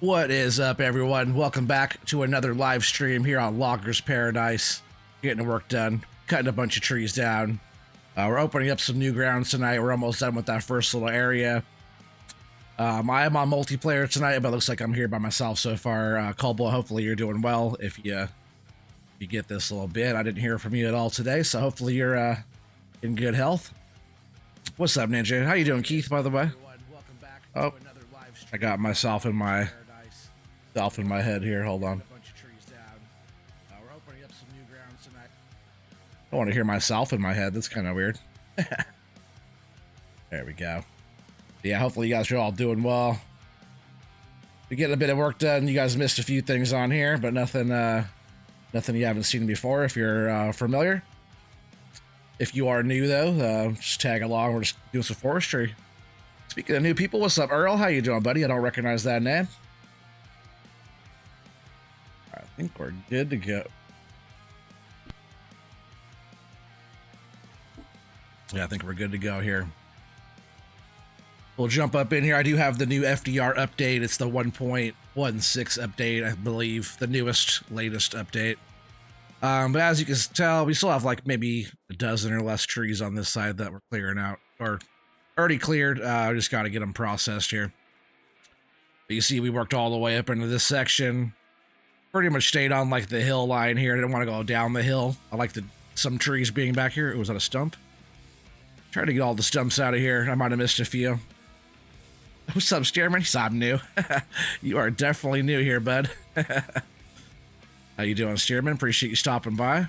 What is up, everyone? Welcome back to another live stream here on Loggers Paradise. Getting work done, cutting a bunch of trees down. We're opening up some new grounds tonight. We're almost done with that first little area. I am on multiplayer tonight, but it looks like I'm here by myself so far. Cobalt, hopefully you're doing well. If you get this little bit, I didn't hear from you at all today, so hopefully you're in good health. What's up, Ninja? How you doing, Keith? By the way. Oh, I got myself in my head here. Hold on. We're opening up some new grounds tonight. I want to hear myself in my head. That's kind of weird. There we go. Yeah, hopefully you guys are all doing well. We're getting a bit of work done. You guys missed a few things on here, but nothing you haven't seen before if you're familiar. If you are new, though, just tag along. We're just doing some forestry. Speaking of new people, what's up, Earl? How you doing, buddy? I don't recognize that name. I think we're good to go. Yeah, I think we're good to go here. We'll jump up in here. I do have the new FDR update. It's the 1.16 update, I believe. The latest update. But as you can tell, we still have like maybe a dozen or less trees on this side that we're clearing out, or already cleared. I just got to get them processed here. But you see, we worked all the way up into this section. Pretty much stayed on like the hill line here. I didn't want to go down the hill. I like some trees being back here. It was on a stump. Trying to get all the stumps out of here. I might have missed a few. What's up, Stearman? He's I'm new. You are definitely new here, bud. How you doing, Stearman? Appreciate you stopping by.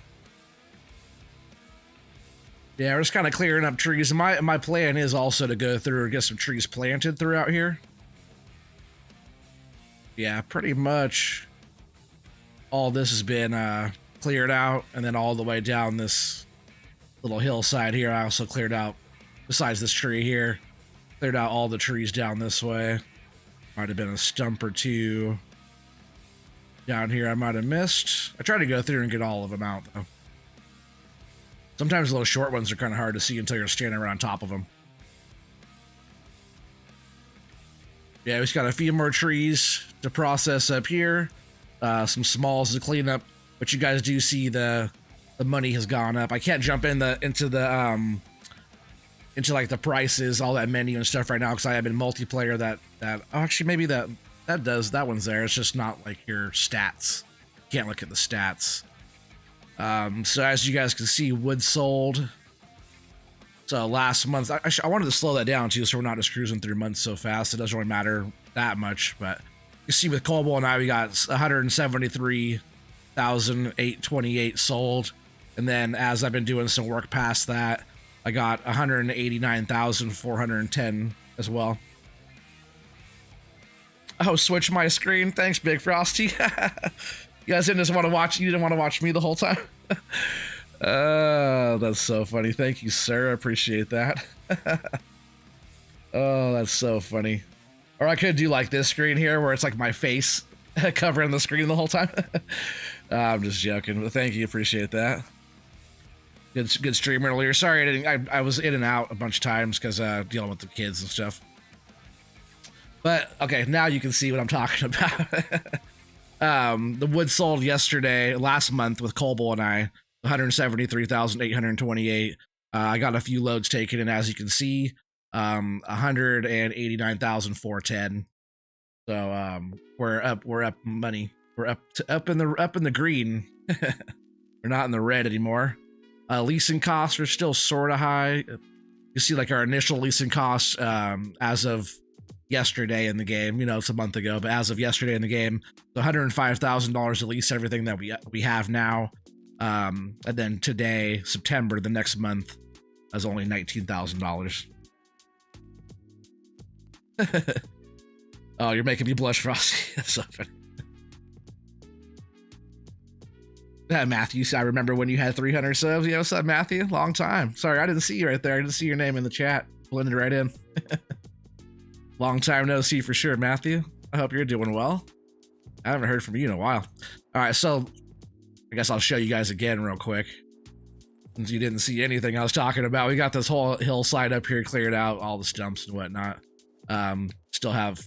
Yeah, we're just kind of clearing up trees. My plan is also to go through and get some trees planted throughout here. Yeah, pretty much all this has been cleared out, and then all the way down this little hillside here, I also cleared out, besides this tree here, cleared out all the trees down this way. Might have been a stump or two down here I might have missed. I tried to go through and get all of them out, though. Sometimes the little short ones are kind of hard to see until you're standing right on top of them. Yeah, we just got a few more trees to process up here. Some smalls to clean up, but you guys do see the money has gone up. I can't jump into like the prices, all that menu and stuff right now because I have in multiplayer that actually maybe that one's there. It's just not like your stats. Can't look at the stats. So as you guys can see, wood sold. So last month, I wanted to slow that down too, so we're not just cruising through months so fast. It doesn't really matter that much, but you see with Cobalt and I, we got 173,828 sold. And then as I've been doing some work past that, I got 189,410 as well. Oh, switch my screen. Thanks, Big Frosty. You guys didn't just want to watch. You didn't want to watch me the whole time. That's so funny. Thank you, sir. I appreciate that. Oh, that's so funny. Or I could do like this screen here where it's like my face covering the screen the whole time. I'm just joking, but thank you. Appreciate that. Good stream earlier. Sorry, I was in and out a bunch of times because dealing with the kids and stuff. But okay, now you can see what I'm talking about. The wood sold last month with Cobalt and I, 173,828. I got a few loads taken, and as you can see, 189,410. So we're up money. We're up in the green. We're not in the red anymore. Leasing costs are still sort of high. You see, like our initial leasing costs as of yesterday in the game, it's a month ago, but as of yesterday in the game, $105,000 to lease everything that we have now. And then today, September, the next month, is only $19,000. Oh, you're making me blush, Frosty. That's so funny. Matthew, I remember when you had 300 subs. What's up, Matthew? Long time. Sorry, I didn't see you right there. I didn't see your name in the chat. Blended right in. Long time no see for sure, Matthew. I hope you're doing well. I haven't heard from you in a while. All right, so I guess I'll show you guys again real quick. Since you didn't see anything I was talking about, we got this whole hillside up here cleared out, all the stumps and whatnot. Still have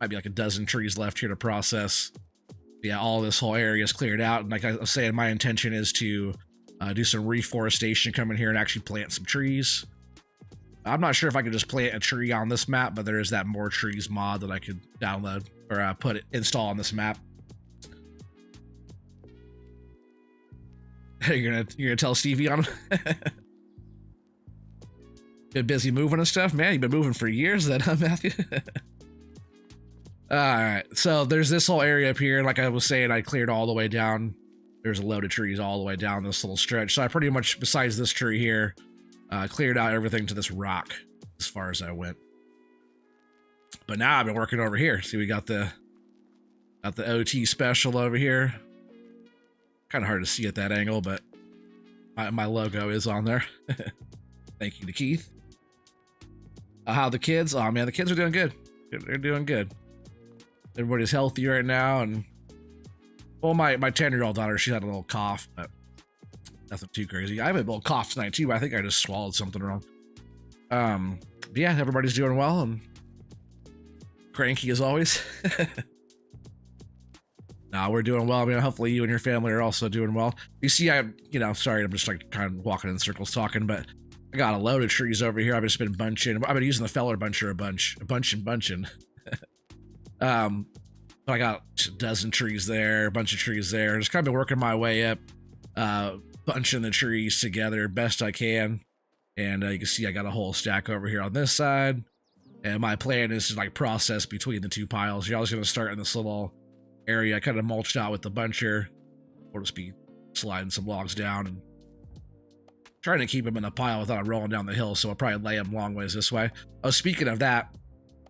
might be like a dozen trees left here to process. Yeah, all this whole area is cleared out. And like I was saying, my intention is to do some reforestation, come in here and actually plant some trees. I'm not sure if I could just plant a tree on this map, but there is that more trees mod that I could download or install on this map. You're gonna tell Stevie on him? Been busy moving and stuff, man. You've been moving for years, then, huh, Matthew? All right, so there's this whole area up here. Like I was saying, I cleared all the way down. There's a load of trees all the way down this little stretch. So I pretty much, besides this tree here, cleared out everything to this rock as far as I went. But now I've been working over here. See, we got the OT special over here. Kind of hard to see at that angle, but my logo is on there. Thank you to Keith. How the kids? Oh man, the kids are doing good. They're doing good. Everybody's healthy right now, and well, my 10-year-old daughter, she had a little cough, but nothing too crazy. I have a little cough tonight too, but I think I just swallowed something wrong. But yeah, everybody's doing well and cranky as always. Nah, we're doing well. I mean, hopefully you and your family are also doing well. You see, sorry, I'm just like kind of walking in circles talking, but I got a load of trees over here. I've just been bunching. I've been using the feller buncher a bunch. But I got a dozen trees there, a bunch of trees there. Just kind of been working my way up, bunching the trees together best I can. And you can see I got a whole stack over here on this side. And my plan is to like process between the two piles. You're always going to start in this little area. I kind of mulched out with the buncher. We'll just be sliding some logs down and trying to keep them in a pile without rolling down the hill. So I'll probably lay them long ways this way. Oh, speaking of that,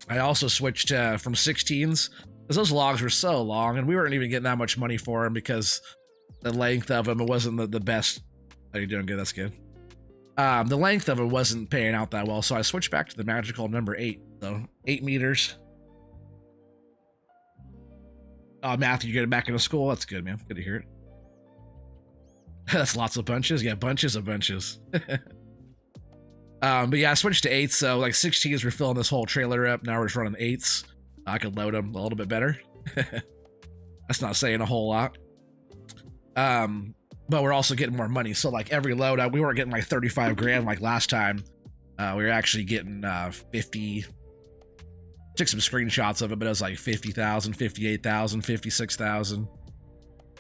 I also switched from 16s because those logs were so long and we weren't even getting that much money for them because the length of them, it wasn't the best. Are you doing good? That's good. The length of it wasn't paying out that well, so I switched back to the magical number 8. So 8 meters. Oh, Matthew, you're getting back into school? That's good, man. Good to hear it. That's lots of bunches. Yeah, bunches of bunches. But yeah, I switched to 8s, so like 16s, we're filling this whole trailer up. Now we're just running 8s. I could load them a little bit better. That's not saying a whole lot. But we're also getting more money. So like every load, we weren't getting like 35 grand like last time. We were actually getting 50. Took some screenshots of it, but it was like 50,000, 58,000, 56,000.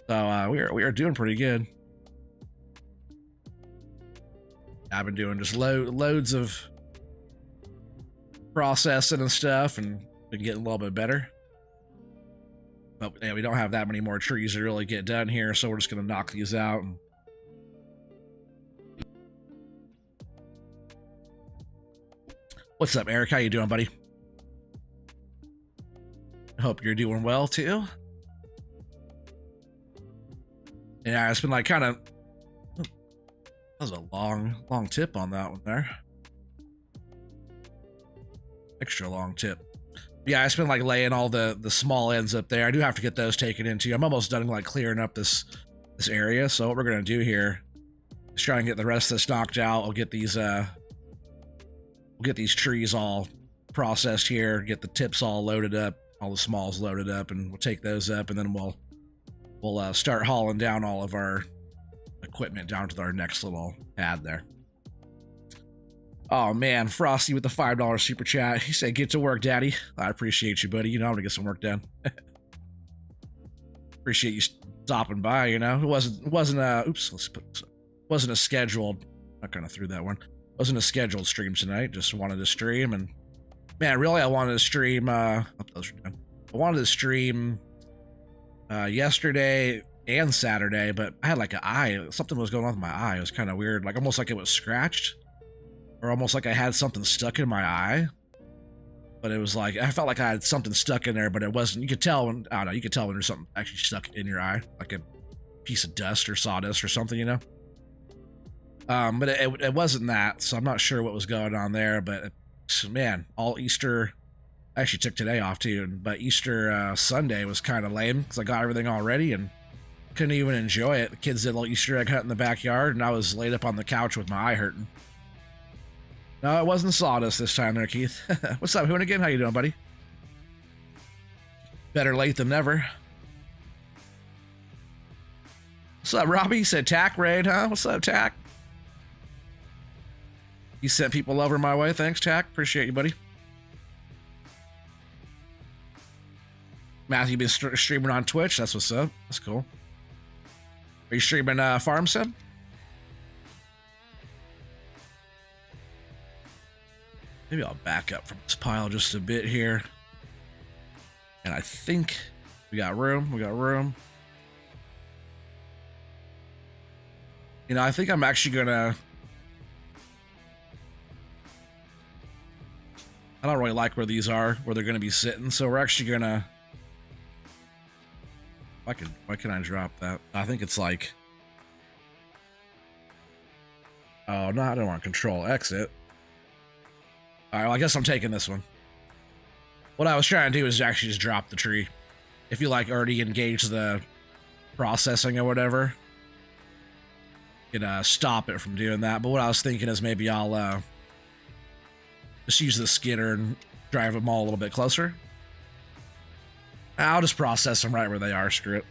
So we are doing pretty good. I've been doing just loads of processing and stuff and been getting a little bit better. But yeah, we don't have that many more trees to really get done here, so we're just going to knock these out. What's up, Eric? How you doing, buddy? I hope you're doing well, too. Yeah, it's been like kind of... That was a long tip on that one there. Extra long tip. Yeah, it's been like laying all the small ends up there. I do have to get those taken into. I'm almost done like clearing up this area. So what we're gonna do here is try and get the rest of this knocked out. We'll get these trees all processed here. Get the tips all loaded up, all the smalls loaded up, and we'll take those up, and then we'll start hauling down all of our equipment down to our next little pad there. Oh man, Frosty with the $5 super chat. He said, "Get to work, Daddy." I appreciate you, buddy. You know I'm gonna get some work done. Appreciate you stopping by. You know, it wasn't a scheduled. I kind of threw that one. Wasn't a scheduled stream tonight. Just wanted to stream, and man, really, I wanted to stream. Those are done. I wanted to stream yesterday and Saturday, but I had like something was going on with my eye. It was kind of weird, like almost like it was scratched. Or almost like I had something stuck in my eye, but it was like I felt like I had something stuck in there, but it wasn't. You could tell when I don't know. You could tell when there's something actually stuck in your eye, like a piece of dust or sawdust or something, you know. But it wasn't that, so I'm not sure what was going on there. But man, all Easter, I actually took today off too, but Easter Sunday was kind of lame because I got everything all ready and couldn't even enjoy it. The kids did a little Easter egg hunt in the backyard, and I was laid up on the couch with my eye hurting. No, it wasn't sawdust this time there, Keith. What's up, Hoonigan? How you doing, buddy? Better late than never. What's up, Robbie? You said Tack raid, huh? What's up, Tack? You sent people over my way. Thanks, Tack. Appreciate you, buddy. Matthew, you been streaming on Twitch? That's what's up. That's cool. Are you streaming Farm Sim? Maybe I'll back up from this pile just a bit here. And I think we got room. We got room. You know, I think I'm actually gonna... I don't really like where these are, where they're gonna be sitting, so we're actually gonna... Why can I drop that? I think it's like... Oh, no, I don't want control exit. Alright, well, I guess I'm taking this one. What I was trying to do is actually just drop the tree. If you like already engage the processing or whatever, you can stop it from doing that. But what I was thinking is maybe I'll just use the skidder and drive them all a little bit closer. I'll just process them right where they are. Screw it.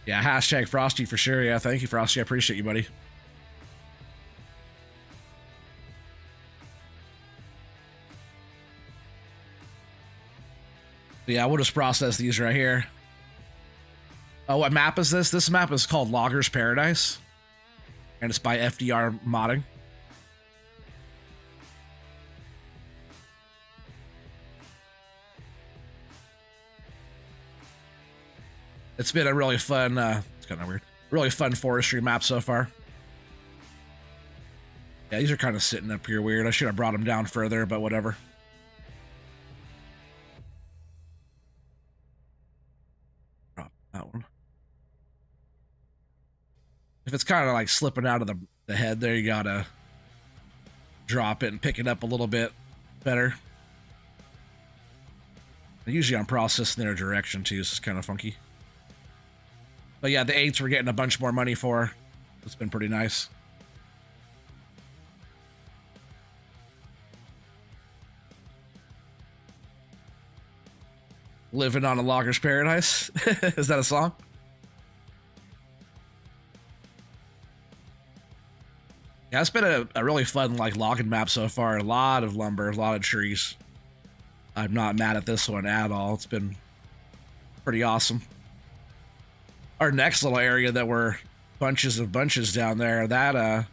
Yeah, hashtag Frosty for sure. Yeah, thank you, Frosty. I appreciate you, buddy. Yeah, we'll just process these right here. Oh, what map is this? This map is called Logger's Paradise. And it's by FDR modding. It's been a really fun, it's kind of weird, really fun forestry map so far. Yeah, these are kind of sitting up here weird. I should have brought them down further, but whatever. Drop that one. If it's kind of like slipping out of the head there, you gotta drop it and pick it up a little bit better. And usually I'm processing their direction too, so it's kind of funky. But yeah, the 8s we're getting a bunch more money for. It's been pretty nice. Living on a Logger's Paradise. Is that a song? Yeah, it's been a really fun like logging map so far. A lot of lumber, a lot of trees. I'm not mad at this one at all. It's been pretty awesome. Our next little area that were bunches of bunches down there, that I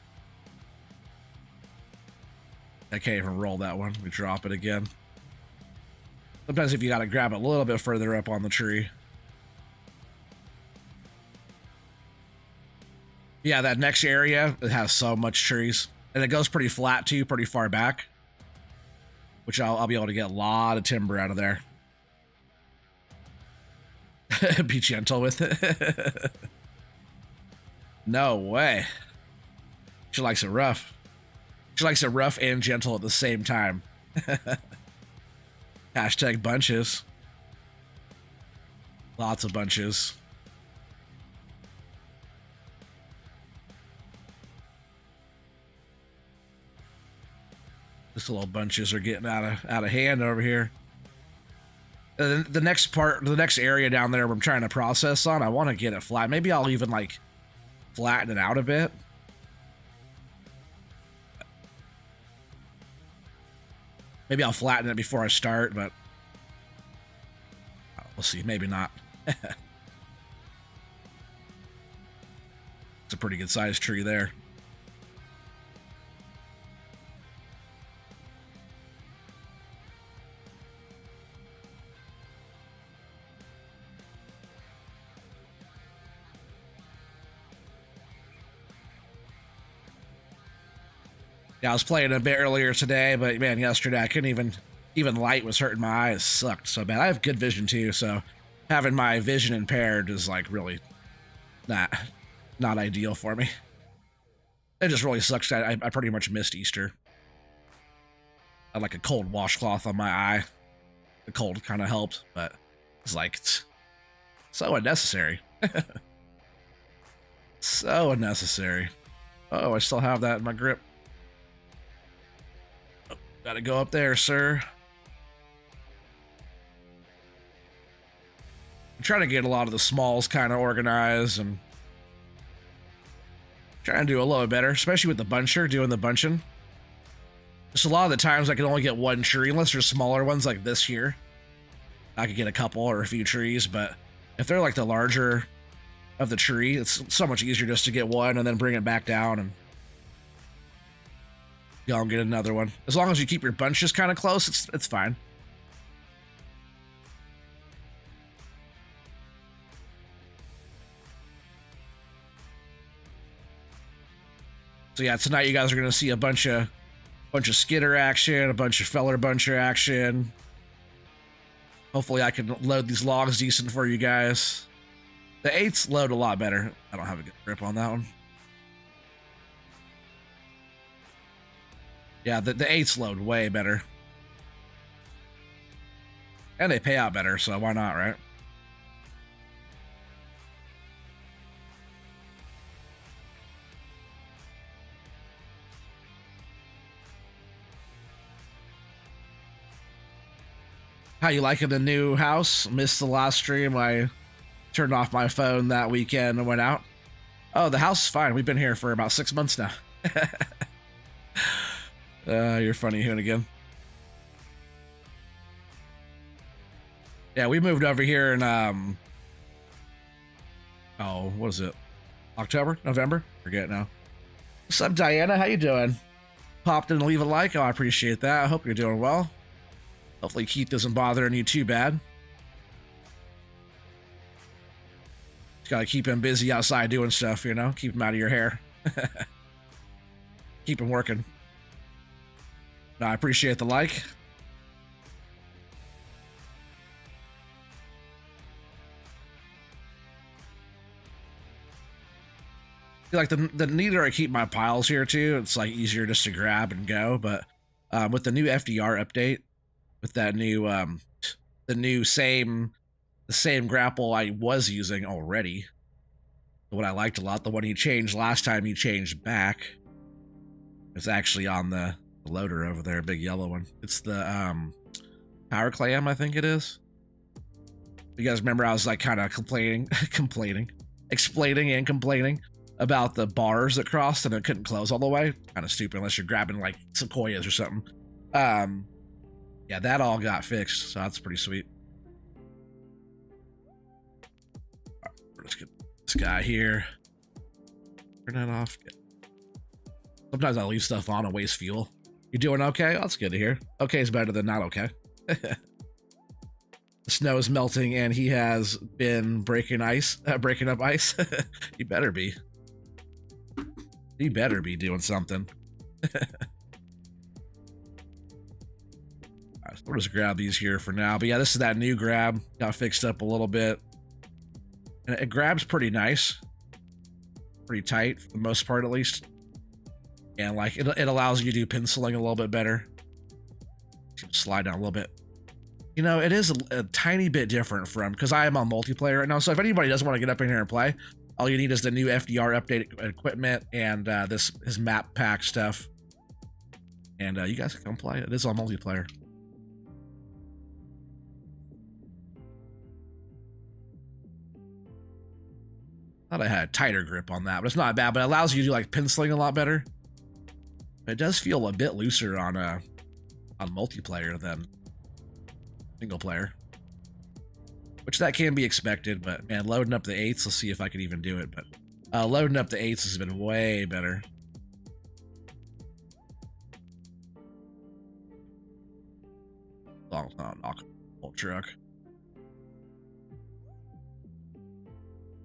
can't even roll that one. We drop it again. Sometimes if you gotta grab it a little bit further up on the tree. Yeah, that next area, it has so much trees. And it goes pretty flat too, pretty far back. Which I'll be able to get a lot of timber out of there. Be gentle with it. No way. She likes it rough. She likes it rough and gentle at the same time. Hashtag bunches. Lots of bunches. These little bunches are getting out of hand over here. The next part, the next area down there I'm trying to process on, I want to get it flat. Maybe I'll even like flatten it out a bit. Maybe I'll flatten it before I start, but we'll see. Maybe not. It's a pretty good sized tree there. Yeah, I was playing a bit earlier today, but man, yesterday I couldn't even light was hurting my eyes. Sucked so bad. I have good vision too, so having my vision impaired is like really not ideal for me. It just really sucks. I pretty much missed Easter. I had like a cold washcloth on my eye. The cold kind of helped, but it's like so unnecessary. So unnecessary. Oh, I still have that in my grip. Gotta go up there, sir. trying to get a lot of the smalls kind of organized and trying to do a little bit better, especially with the buncher, doing the bunching. Just a lot of the times I can only get one tree, unless there's smaller ones like this here. I could get a couple or a few trees, but if they're like the larger of the tree, it's so much easier just to get one and then bring it back down and go and get another one. As long as you keep your bunches kind of close, it's fine. So yeah, tonight you guys are gonna see a bunch of skitter action, a bunch of feller buncher action. Hopefully I can load these logs decent for you guys. The 8s load a lot better. I don't have a good grip on that one. Yeah, the 8s load way better. And they pay out better, so why not, right? How you liking the new house? Missed the last stream. I turned off my phone that weekend and went out. Oh, the house is fine. We've been here for about 6 months now. You're funny, Hoonigan. Yeah, we moved over here in oh, what is it? October? November? Forget now. What's up, Diana? How you doing? Popped in to leave a like. Oh, I appreciate that. I hope you're doing well. Hopefully Keith doesn't bothering you too bad. Just gotta keep him busy outside doing stuff, you know? Keep him out of your hair. Keep him working. No, I appreciate the like. Like the neater I keep my piles here too, it's like easier just to grab and go. But with the new FDR update, with that new the same grapple I was using already, what I liked a lot, the one he changed last time he changed back, it's actually on the loader over there, big yellow one. It's the power clam, I think it is. You guys remember I was like kind of explaining and complaining about the bars that crossed and it couldn't close all the way? Kind of stupid unless you're grabbing like sequoias or something. Yeah, that all got fixed, so that's pretty sweet. All right, let's get this guy here. Turn that off. Sometimes I leave stuff on and waste fuel. You doing okay? Oh, that's good to hear. Okay is better than not okay. The snow is melting and he has been breaking up ice. You better be. You better be doing something. We'll just grab these here for now. But yeah, this is that new grab. Got fixed up a little bit. And it grabs pretty nice. Pretty tight, for the most part at least. And like, it allows you to do penciling a little bit better. Slide down a little bit. You know, it is a tiny bit different from, because I am on multiplayer right now. So if anybody doesn't want to get up in here and play, all you need is the new FDR update equipment and his map pack stuff. And you guys can come play. It is on multiplayer. Thought I had a tighter grip on that, but it's not bad. But it allows you to do like penciling a lot better. It does feel a bit looser on multiplayer than single player, which that can be expected. But man, loading up the 8s, let's see if I can even do it. But loading up the 8s has been way better. Long knock whole truck.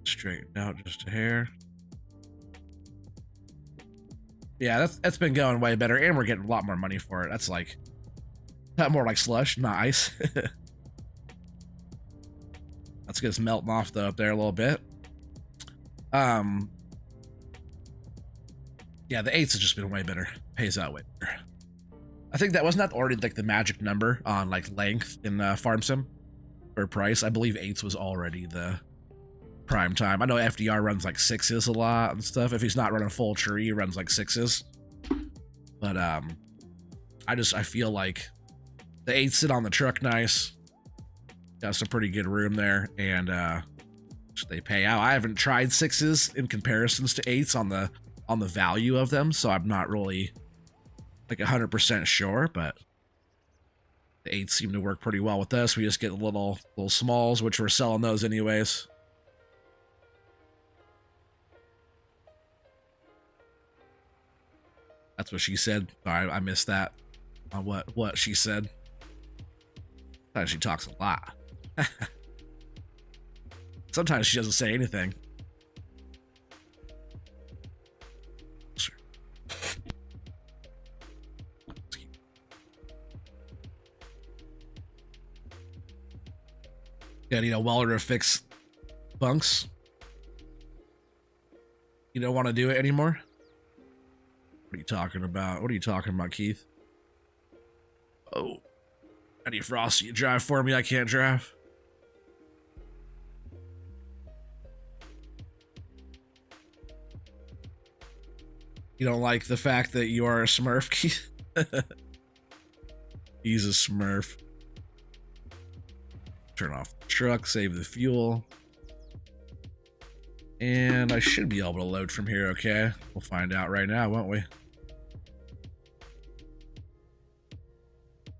Straightened out just a hair. Yeah, that's been going way better, and we're getting a lot more money for it. That's like more like slush, not ice. Let's get this melting off though up there a little bit. Yeah, the 8s has just been way better. Pays out way better. I think that wasn't that already like the magic number on like length in Farm Sim or price. I believe 8s was already the prime time. I know FDR runs like 6s a lot and stuff. If he's not running full tree, he runs like 6s. But I feel like the 8s sit on the truck nice. Got some pretty good room there, and they pay out. I haven't tried 6s in comparisons to 8s on the value of them, so I'm not really like 100% sure, but the 8s seem to work pretty well with us. We just get little smalls, which we're selling those anyways. That's what she said. Sorry, I missed that. What she said. Sometimes she talks a lot. Sometimes she doesn't say anything. Yeah, you know, welder to fix bunks. You don't want to do it anymore? What are you talking about? What are you talking about, Keith? Oh. I need Frosty to drive for me. I can't drive. You don't like the fact that you are a Smurf, Keith? He's a Smurf. Turn off the truck, save the fuel. And I should be able to load from here, okay? We'll find out right now, won't we?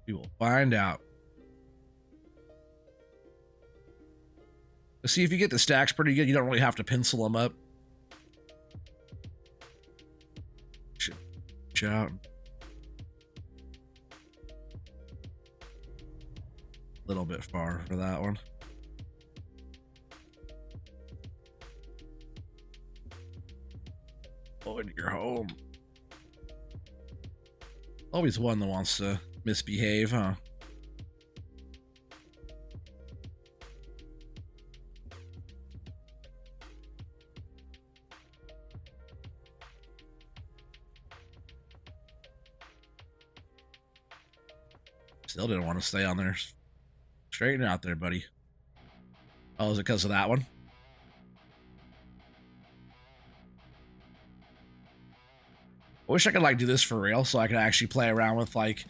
We will find out. See, if you get the stacks pretty good, you don't really have to pencil them up. Watch out. A little bit far for that one. Oh, and you're home. Always one that wants to misbehave, huh? Still didn't want to stay on there. Straighten out there, buddy. Oh, is it because of that one? I wish I could like do this for real, so I could actually play around with like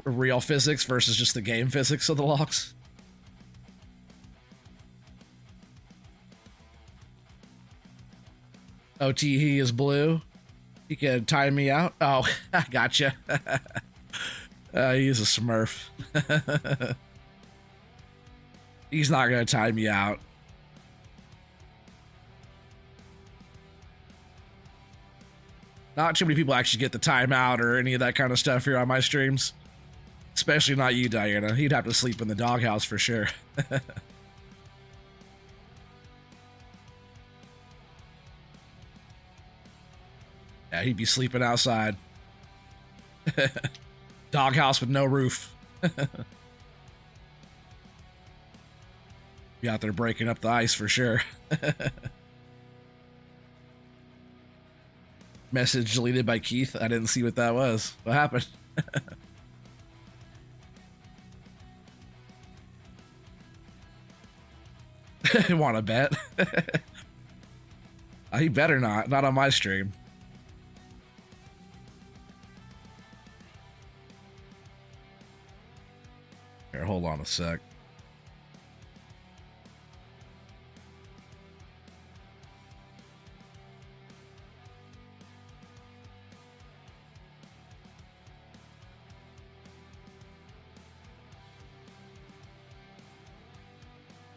real physics versus just the game physics of the locks. OTE is blue. You can time me out. Oh, I gotcha. He's a Smurf. He's not gonna time me out. Not too many people actually get the timeout or any of that kind of stuff here on my streams. Especially not you, Diana. He'd have to sleep in the doghouse for sure. Yeah, he'd be sleeping outside. Doghouse with no roof. Be out there breaking up the ice for sure. Message deleted by Keith. I didn't see what that was. What happened? Want to bet? He better not. Not on my stream. Here, hold on a sec.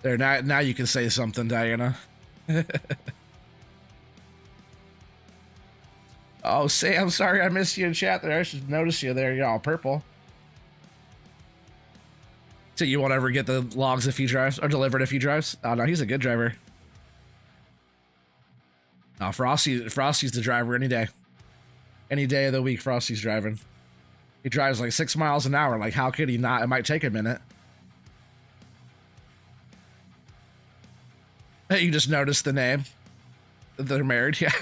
There, now you can say something, Diana. Oh, Sam, sorry I missed you in chat there. I should notice you there. You're all purple. So you won't ever get the logs if he drives, or delivered if he drives? Oh, no, he's a good driver. Oh, Frosty's the driver any day. Any day of the week, Frosty's driving. He drives like 6 miles an hour. Like, how could he not? It might take a minute. You just noticed the name. They're married, yeah.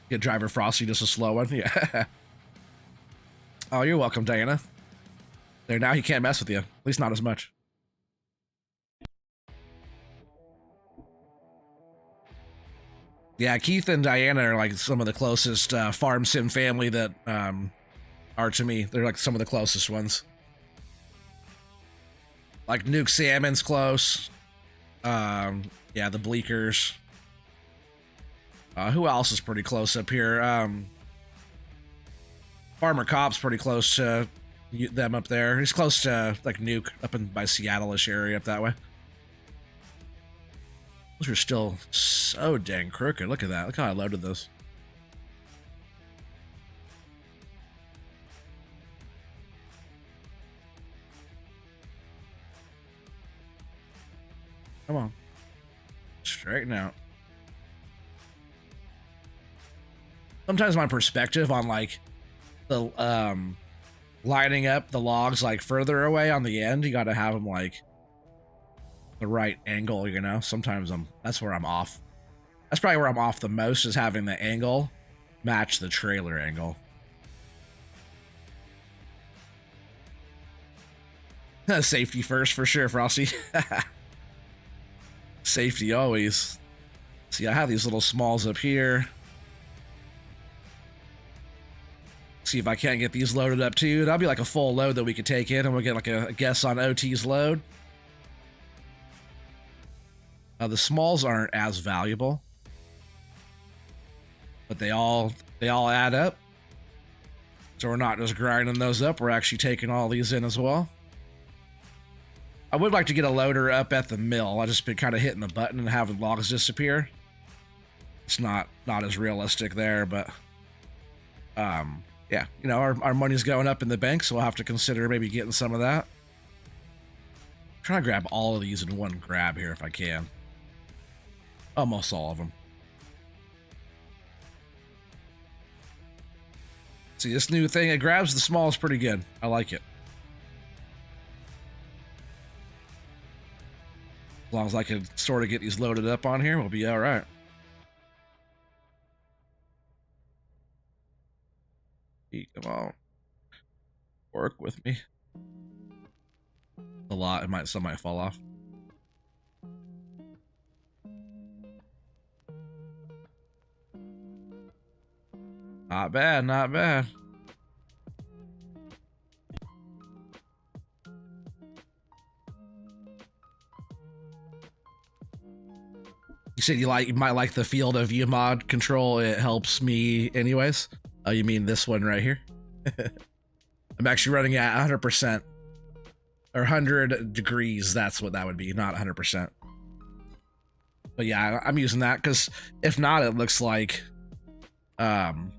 Good driver, Frosty, just a slow one, yeah. Oh, you're welcome, Diana. There, now he can't mess with you. At least not as much. Yeah, Keith and Diana are like some of the closest farm sim family that are to me. They're like some of the closest ones. Like Nuke Salmon's close. Yeah, the Bleakers. Who else is pretty close up here? Farmer Cop's pretty close to them up there. He's close to like Nuke up in by Seattle-ish area up that way. Those are still so dang crooked. Look at that. Look how I loaded those. Come on. Straighten out. Sometimes my perspective on like the lining up the logs like further away on the end, you got to have them like the right angle, you know. Sometimes that's where I'm off. That's probably where I'm off the most, is having the angle match the trailer angle. Safety first for sure, Frosty. Safety always. See, I have these little smalls up here. See if I can't get these loaded up too. That'll be like a full load that we could take in, and we'll get like a guess on OT's load. The smalls aren't as valuable, but they all add up. So we're not just grinding those up, we're actually taking all these in as well. I would like to get a loader up at the mill. I've just been kind of hitting the button and having logs disappear. It's not as realistic there, but yeah, you know, our money's going up in the bank, so we'll have to consider maybe getting some of that. I'm trying to grab all of these in one grab here if I can. Almost all of them. See, this new thing, it grabs the smalls pretty good. I like it. As long as I can sort of get these loaded up on here, we'll be all right. Come on. Work with me. A lot. Some might fall off. Not bad, not bad. You said you might like the field of view mod control. It helps me anyways. Oh, you mean this one right here? I'm actually running at 100% or 100 degrees. That's what that would be, not 100%. But yeah, I'm using that because if not, it looks like, you know,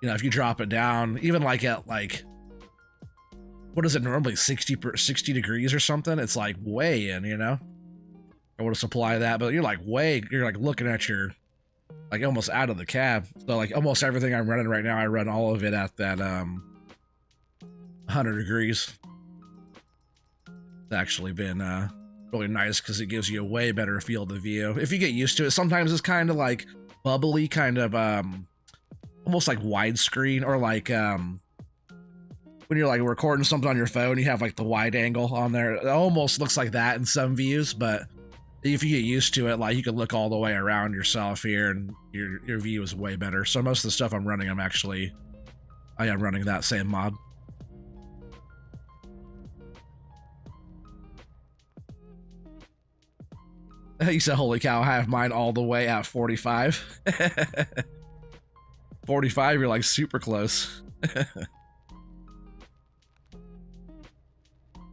if you drop it down, even like at like, what is it normally, 60 degrees or something? It's like way in, you know. I want to supply that, but you're like looking at your, like almost out of the cab. So like almost everything I'm running right now, I run all of it at that 100 degrees. It's actually been really nice because it gives you a way better field of view. If you get used to it, sometimes it's kind of like bubbly, kind of almost like widescreen, or like when you're like recording something on your phone, you have like the wide angle on there. It almost looks like that in some views, but if you get used to it, like you can look all the way around yourself here and your view is way better. So most of the stuff I'm running, I am running that same mod. You said, holy cow, I have mine all the way at 45. 45, you're like super close.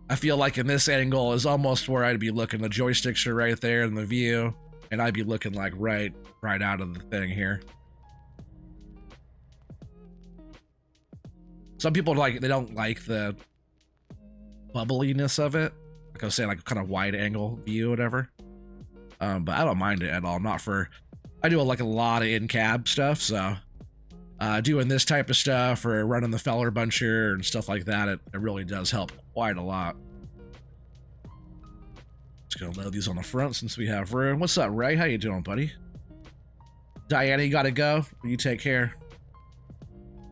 I feel like in this angle is almost where I'd be looking. The joysticks are right there in the view, and I'd be looking like right out of the thing here. Some people they don't like the bubbliness of it. Like I was saying, like kind of wide angle view, whatever. But I don't mind it at all. I do like a lot of in-cab stuff, so doing this type of stuff or running the Feller Buncher and stuff like that, it really does help quite a lot. Just gonna load these on the front since we have room. What's up, Ray? How you doing, buddy? Diana, you gotta go. You take care.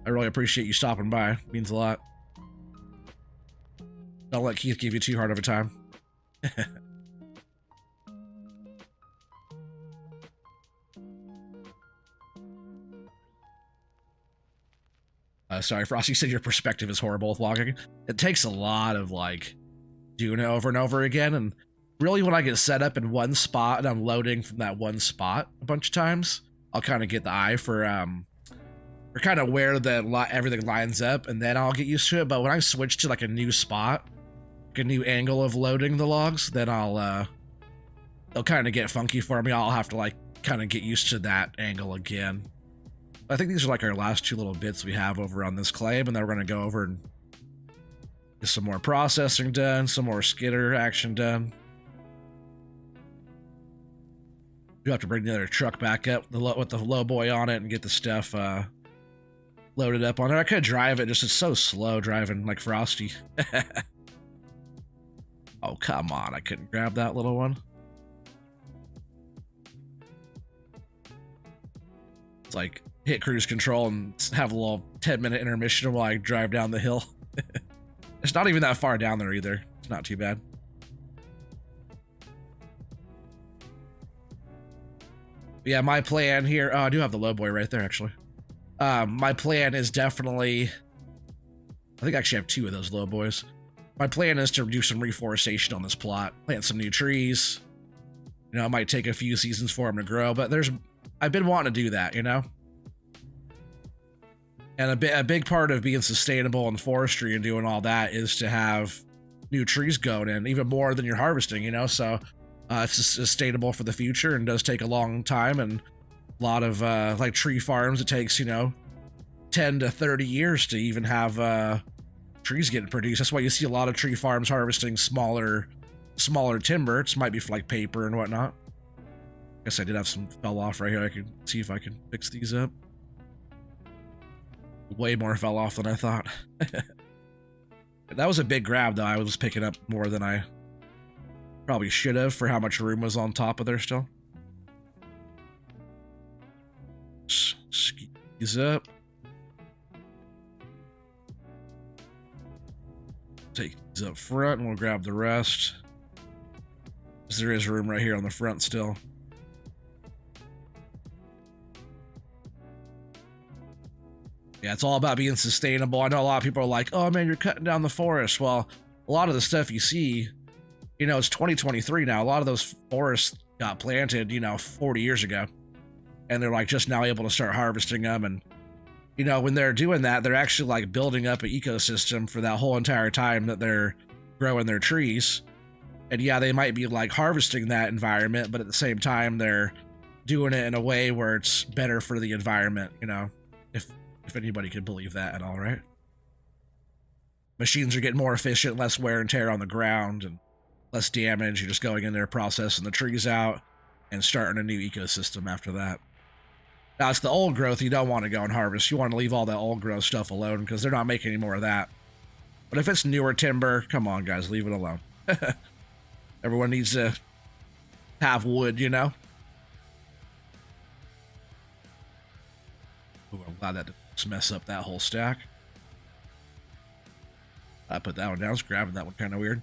I really appreciate you stopping by. It means a lot. Don't let Keith give you too hard of a time. Sorry, Frosty, you said your perspective is horrible with logging. It takes a lot of like doing it over and over again. And really, when I get set up in one spot and I'm loading from that one spot a bunch of times, I'll kind of get the eye for kind of where everything lines up, and then I'll get used to it. But when I switch to like a new spot, like a new angle of loading the logs, then they'll kind of get funky for me. I'll have to like kind of get used to that angle again. I think these are like our last two little bits we have over on this claim, and then we're going to go over and get some more processing done, some more skidder action done. You have to bring the other truck back up with the low boy on it and get the stuff loaded up on there. I could drive it, just it's so slow driving like Frosty. Oh, come on. I couldn't grab that little one. It's like hit cruise control and have a little 10-minute intermission while I drive down the hill. It's not even that far down there either. It's not too bad. Yeah, my plan here... Oh, I do have the low boy right there, actually. My plan is definitely... I think I actually have two of those low boys. My plan is to do some reforestation on this plot. Plant some new trees. You know, it might take a few seasons for them to grow, but I've been wanting to do that, you know? And a big part of being sustainable in forestry and doing all that is to have new trees going in, even more than you're harvesting, you know? So it's sustainable for the future and does take a long time. And a lot of like tree farms, it takes, you know, 10 to 30 years to even have trees getting produced. That's why you see a lot of tree farms harvesting smaller timber. It might be for like paper and whatnot. I guess I did have some fell off right here. I can see if I can fix these up. Way more fell off than I thought. That was a big grab, though. I was picking up more than I probably should have for how much room was on top of there still. Skeet these up. Take these up front and we'll grab the rest. Because there is room right here on the front still. Yeah, it's all about being sustainable. I know a lot of people are like, oh man, you're cutting down the forest. Well, a lot of the stuff you see, you know, it's 2023 now. A lot of those forests got planted, you know, 40 years ago. And they're like just now able to start harvesting them. And, you know, when they're doing that, they're actually like building up an ecosystem for that whole entire time that they're growing their trees. And yeah, they might be like harvesting that environment, but at the same time, they're doing it in a way where it's better for the environment, you know, if anybody could believe that at all, right? Machines are getting more efficient, less wear and tear on the ground, and less damage. You're just going in there, processing the trees out, and starting a new ecosystem after that. Now, it's the old growth you don't want to go and harvest. You want to leave all that old growth stuff alone, because they're not making any more of that. But if it's newer timber, come on, guys, leave it alone. Everyone needs to have wood, you know? Ooh, I'm glad that didn't mess up that whole stack. I put that one down. I was grabbing that one kind of weird.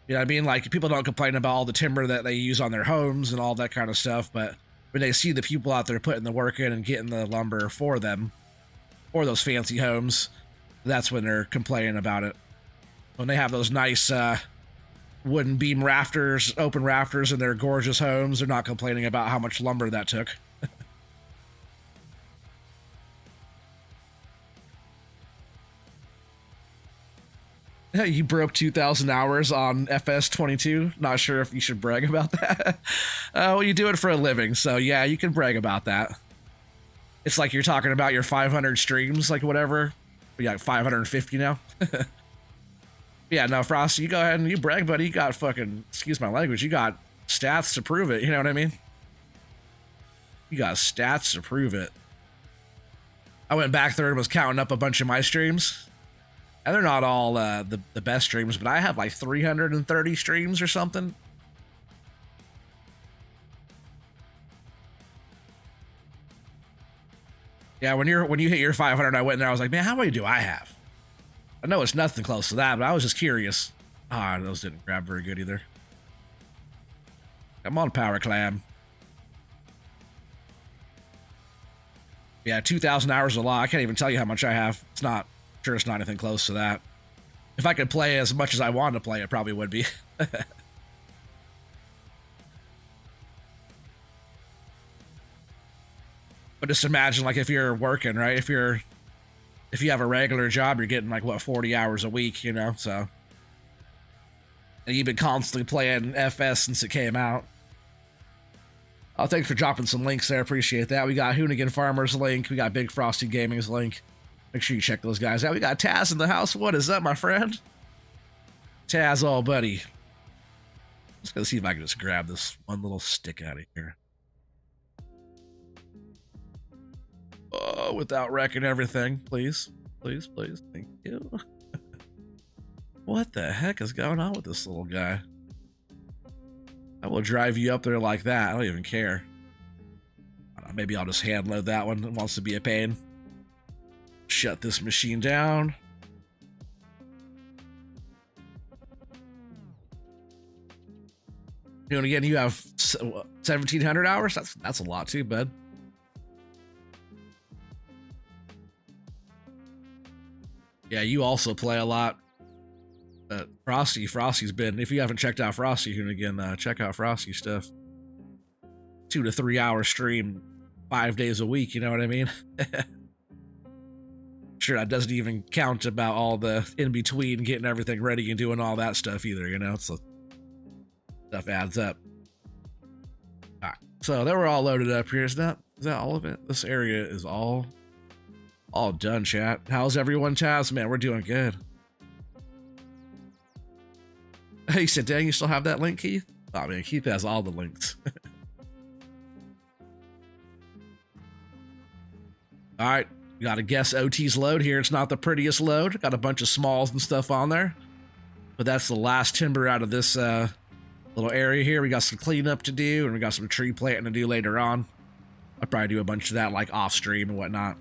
You know what I mean? Like, people don't complain about all the timber that they use on their homes and all that kind of stuff, but when they see the people out there putting the work in and getting the lumber for them, or those fancy homes, that's when they're complaining about it. When they have those nice wooden beam rafters, open rafters in their gorgeous homes, they're not complaining about how much lumber that took. You broke 2,000 hours on FS22. Not sure if you should brag about that. Well, you do it for a living, so yeah, you can brag about that. It's like you're talking about your 500 streams, like whatever. We got 550 now. Yeah, no, Frosty, you go ahead and you brag, buddy. You got fucking, excuse my language, you got stats to prove it. You know what I mean? You got stats to prove it. I went back there and was counting up a bunch of my streams. And they're not all the best streams, but I have like 330 streams or something. Yeah, when you hit your 500, I went in there. I was like, man, how many do I have? I know it's nothing close to that, but I was just curious. Ah, those didn't grab very good either. Come on, Power Clam. Yeah, 2,000 hours is a lot. I can't even tell you how much I have. It's not. Sure, it's not anything close to that. If I could play as much as I wanted to play, it probably would be. But just imagine, like, if you're working, right? If you have a regular job, you're getting like what 40 hours a week, you know. So, and you've been constantly playing FS since it came out. Oh, thanks for dropping some links there. Appreciate that. We got Hoonigan Farmers link. We got Big Frosty Gaming's link. Make sure you check those guys out. We got Taz in the house. What is up, my friend? Taz, oh, buddy. Let's go see if I can just grab this one little stick out of here. Oh, without wrecking everything, please. Please, please. Thank you. What the heck is going on with this little guy? I will drive you up there like that. I don't even care. Maybe I'll just hand load that one. It wants to be a pain. Shut this machine down. And again, you have 1,700 hours. That's a lot too, bud. Yeah, you also play a lot. Frosty's been, if you haven't checked out Frosty Hoonigan, check out Frosty stuff. 2 to 3 hour stream, 5 days a week, you know what I mean? Sure, that doesn't even count about all the in-between, getting everything ready and doing all that stuff either, you know? So, stuff adds up. Alright, so they were all loaded up here. Is that all of it? This area is all done, chat. How's everyone, Taz? Man, we're doing good. Hey, said, dang, you still have that link, Keith? Oh, man, Keith has all the links. All right, got to guess OT's load here. It's not the prettiest load. Got a bunch of smalls and stuff on there. But that's the last timber out of this little area here. We got some cleanup to do, and we got some tree planting to do later on. I'll probably do a bunch of that, like, off-stream and whatnot.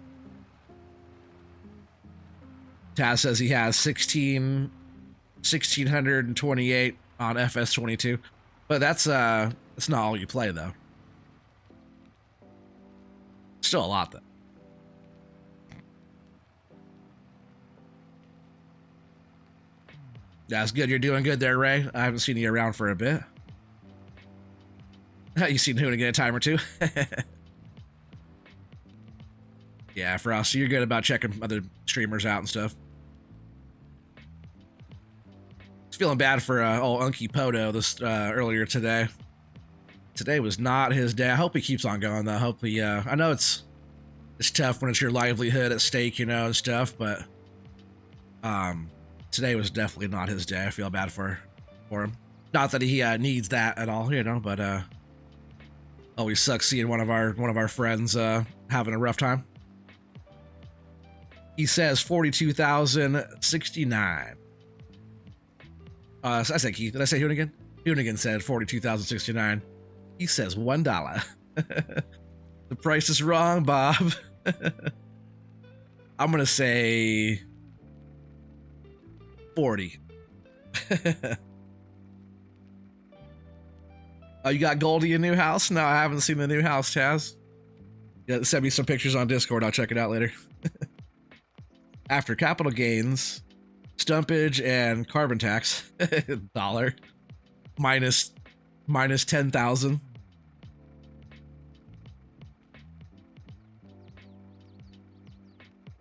Taz says he has 1,628 on FS22, but that's not all you play though. Still a lot though. That's good. You're doing good there, Ray. I haven't seen you around for a bit. You seen Hoonigan a time or two? Yeah, Frost, you're good about checking other streamers out and stuff. Feeling bad for old Unky Poto this earlier today. Today was not his day. I hope he keeps on going though. I hope he I know it's tough when it's your livelihood at stake, you know, and stuff, but today was definitely not his day. I feel bad for him. Not that he needs that at all, you know, but always sucks seeing one of our friends having a rough time. He says 42,069. I said Keith. Did I say Hoonigan? Hoonigan said 42,069. He says $1. The price is wrong, Bob. I'm gonna say 40. Oh, you got Goldie a new house? No, I haven't seen the new house, Chaz. Yeah, send me some pictures on Discord. I'll check it out later. After capital gains, stumpage and carbon tax, dollar minus 10,000.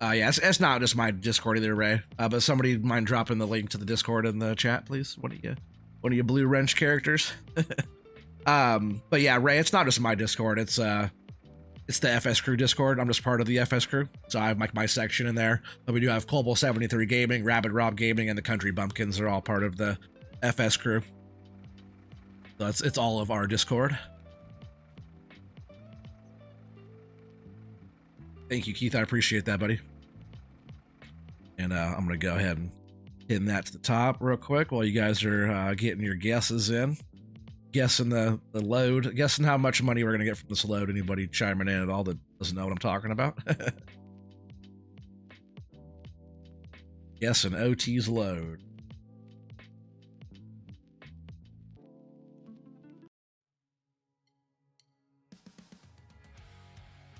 Yeah, it's not just my Discord either, Ray. But somebody mind dropping the link to the Discord in the chat, please? One of you blue wrench characters. But yeah, Ray, it's not just my Discord. It's the FS Crew Discord. I'm just part of the FS Crew, so I have like my section in there. But we do have Colbo73 Gaming, Rabbit Rob Gaming, and the Country Bumpkins are all part of the FS Crew. So it's all of our Discord. Thank you, Keith. I appreciate that, buddy. And I'm gonna go ahead and pin that to the top real quick while you guys are getting your guesses in. Guessing the load, guessing how much money we're gonna get from this load. Anybody chiming in at all that doesn't know what I'm talking about? Guessing OT's load.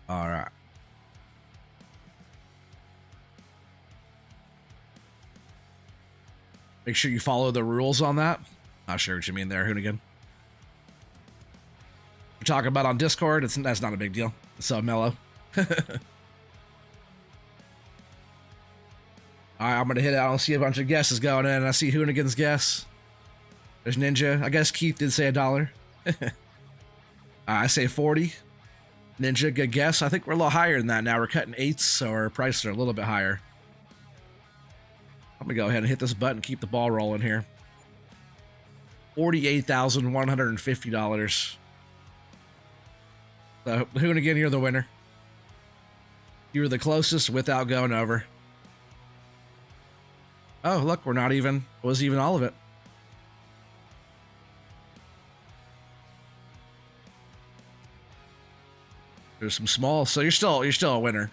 All right. Make sure you follow the rules on that. Not sure what you mean there, Hoonigan. We're talking about on Discord. That's not a big deal. It's so mellow. All right, I'm gonna hit it. I don't see a bunch of guesses going in. I see Hoonigan's guess. There's Ninja. I guess Keith did say $1. I say 40. Ninja, good guess. I think we're a little higher than that now. We're cutting 8s, so our prices are a little bit higher. I'm gonna go ahead and hit this button, keep the ball rolling here. $48,150. So, Hoonigan, you're the winner. You were the closest without going over. Oh, look, we're not even, it was even all of it. There's some small, so you're still a winner.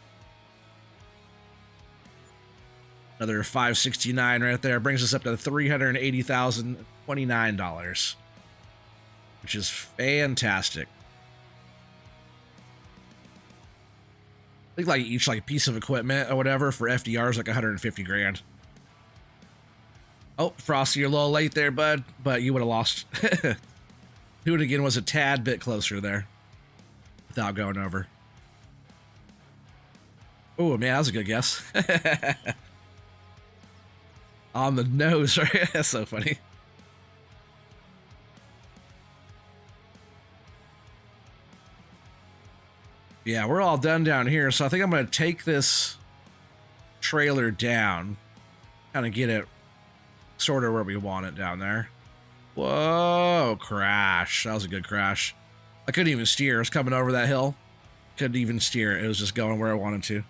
Another $569 right there brings us up to $380,029, which is fantastic. I think like each like piece of equipment or whatever for FDR is like 150 grand. Oh, Frosty, you're a little late there, bud, but you would have lost. Hoonigan was a tad bit closer there without going over. Oh, man, that was a good guess. On the nose, right? That's so funny. Yeah, we're all done down here, so I think I'm going to take this trailer down, kind of get it sort of where we want it down there. Whoa, crash. That was a good crash. I couldn't even steer. I was coming over that hill. Couldn't even steer. It was just going where I wanted to.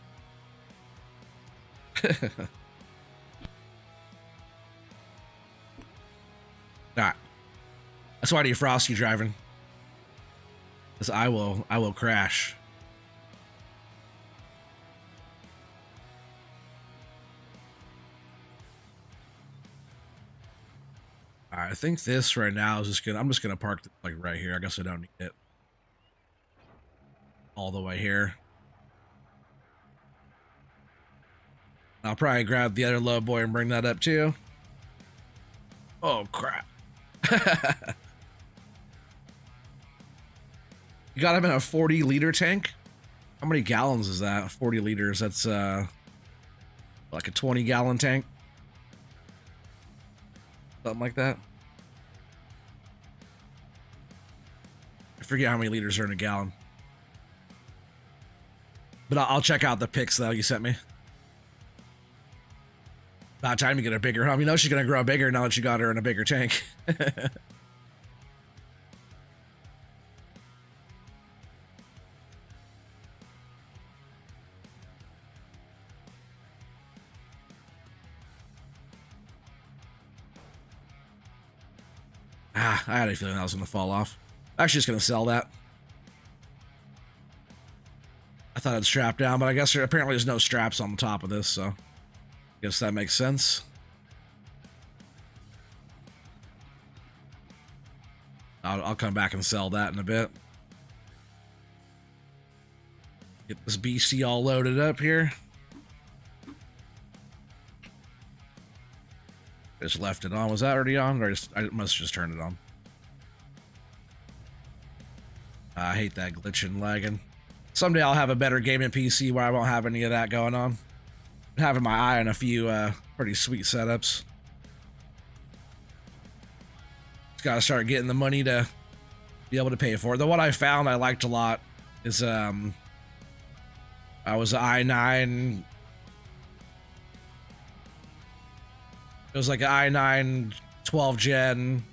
Nah. That's why I need Frosty driving. Because I will crash. Alright, I think this right now is just gonna, I'm just gonna park like right here. I guess I don't need it. All the way here. I'll probably grab the other low boy and bring that up too. Oh crap. You got him in a 40-liter tank? How many gallons is that? 40 liters. That's like a 20-gallon tank. Something like that. I forget how many liters are in a gallon. But I'll check out the pics though you sent me. About time to get a bigger home. You know she's gonna grow bigger now that you got her in a bigger tank. I had a feeling that was gonna fall off. Actually, just gonna sell that. I thought it'd strap down, but I guess apparently there's no straps on the top of this, so I guess that makes sense. I'll come back and sell that in a bit. Get this BC all loaded up here. Just left it on. Was that already on? Or I must have just turned it on. I hate that glitching, lagging. Someday I'll have a better gaming PC where I won't have any of that going on. I'm having my eye on a few pretty sweet setups. Just gotta start getting the money to be able to pay for it. The one I found I liked a lot is I was an i9. It was like an i9 12 gen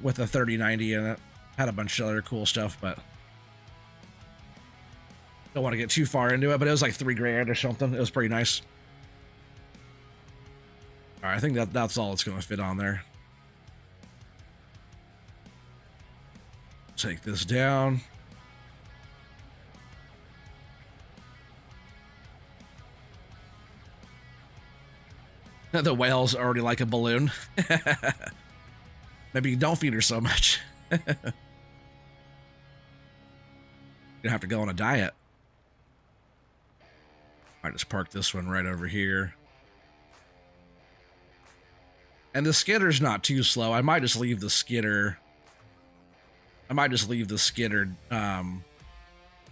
with a 3090 in it. Had a bunch of other cool stuff, but don't want to get too far into it. But it was like $3 grand or something. It was pretty nice. All right, I think that's all it's going to fit on there. Take this down. The whale's already like a balloon. Maybe you don't feed her so much. You're gonna have to go on a diet. I just park this one right over here. And the skidder's not too slow. I might just leave the skidder. Or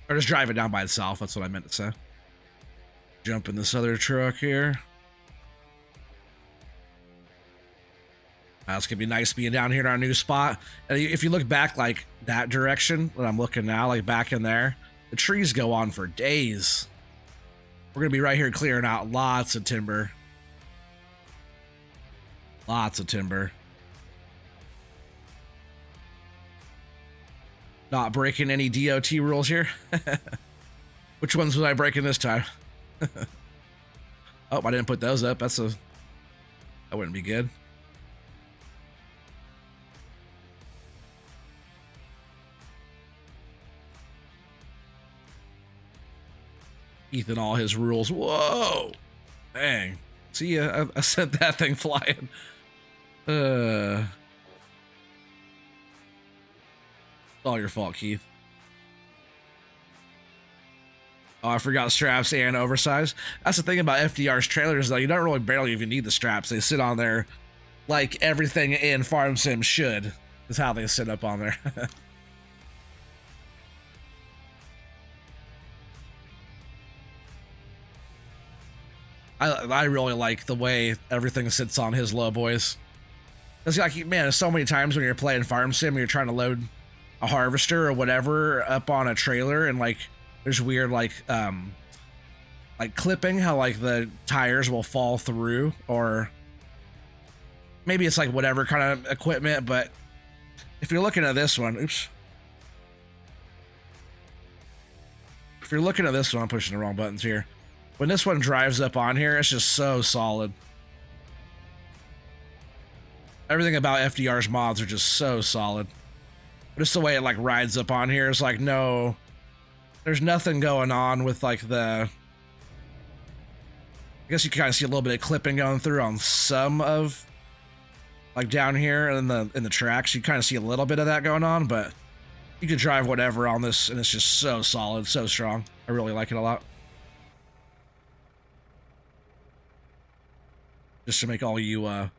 just drive it down by itself. That's what I meant to say. Jump in this other truck here. It's gonna be nice being down here in our new spot. And if you look back like that direction, when I'm looking now, like back in there, the trees go on for days. We're gonna be right here clearing out lots of timber. Lots of timber. Not breaking any DOT rules here. Which ones was I breaking this time? Oh, I didn't put those up. That wouldn't be good. Ethan, all his rules. Whoa, dang! See ya. I sent that thing flying. It's all your fault, Keith. Oh, I forgot straps and oversized. That's the thing about FDR's trailers, though. You don't really barely even need the straps. They sit on there like everything in Farm Sim should. Is how they sit up on there. I really like the way everything sits on his low boys. It's like, man, there's so many times when you're playing Farm Sim and you're trying to load a harvester or whatever up on a trailer, and like there's weird like clipping, how like the tires will fall through, or maybe it's like whatever kind of equipment. But if you're looking at this one, oops. If you're looking at this one, I'm pushing the wrong buttons here. When this one drives up on here, it's just so solid. Everything about FDR's mods are just so solid. Just the way it like rides up on here is like, no, there's nothing going on with like the, I guess you can kind of see a little bit of clipping going through on some of like down here in the tracks. You kind of see a little bit of that going on, but you can drive whatever on this and it's just so solid, so strong. I really like it a lot. Just to make all you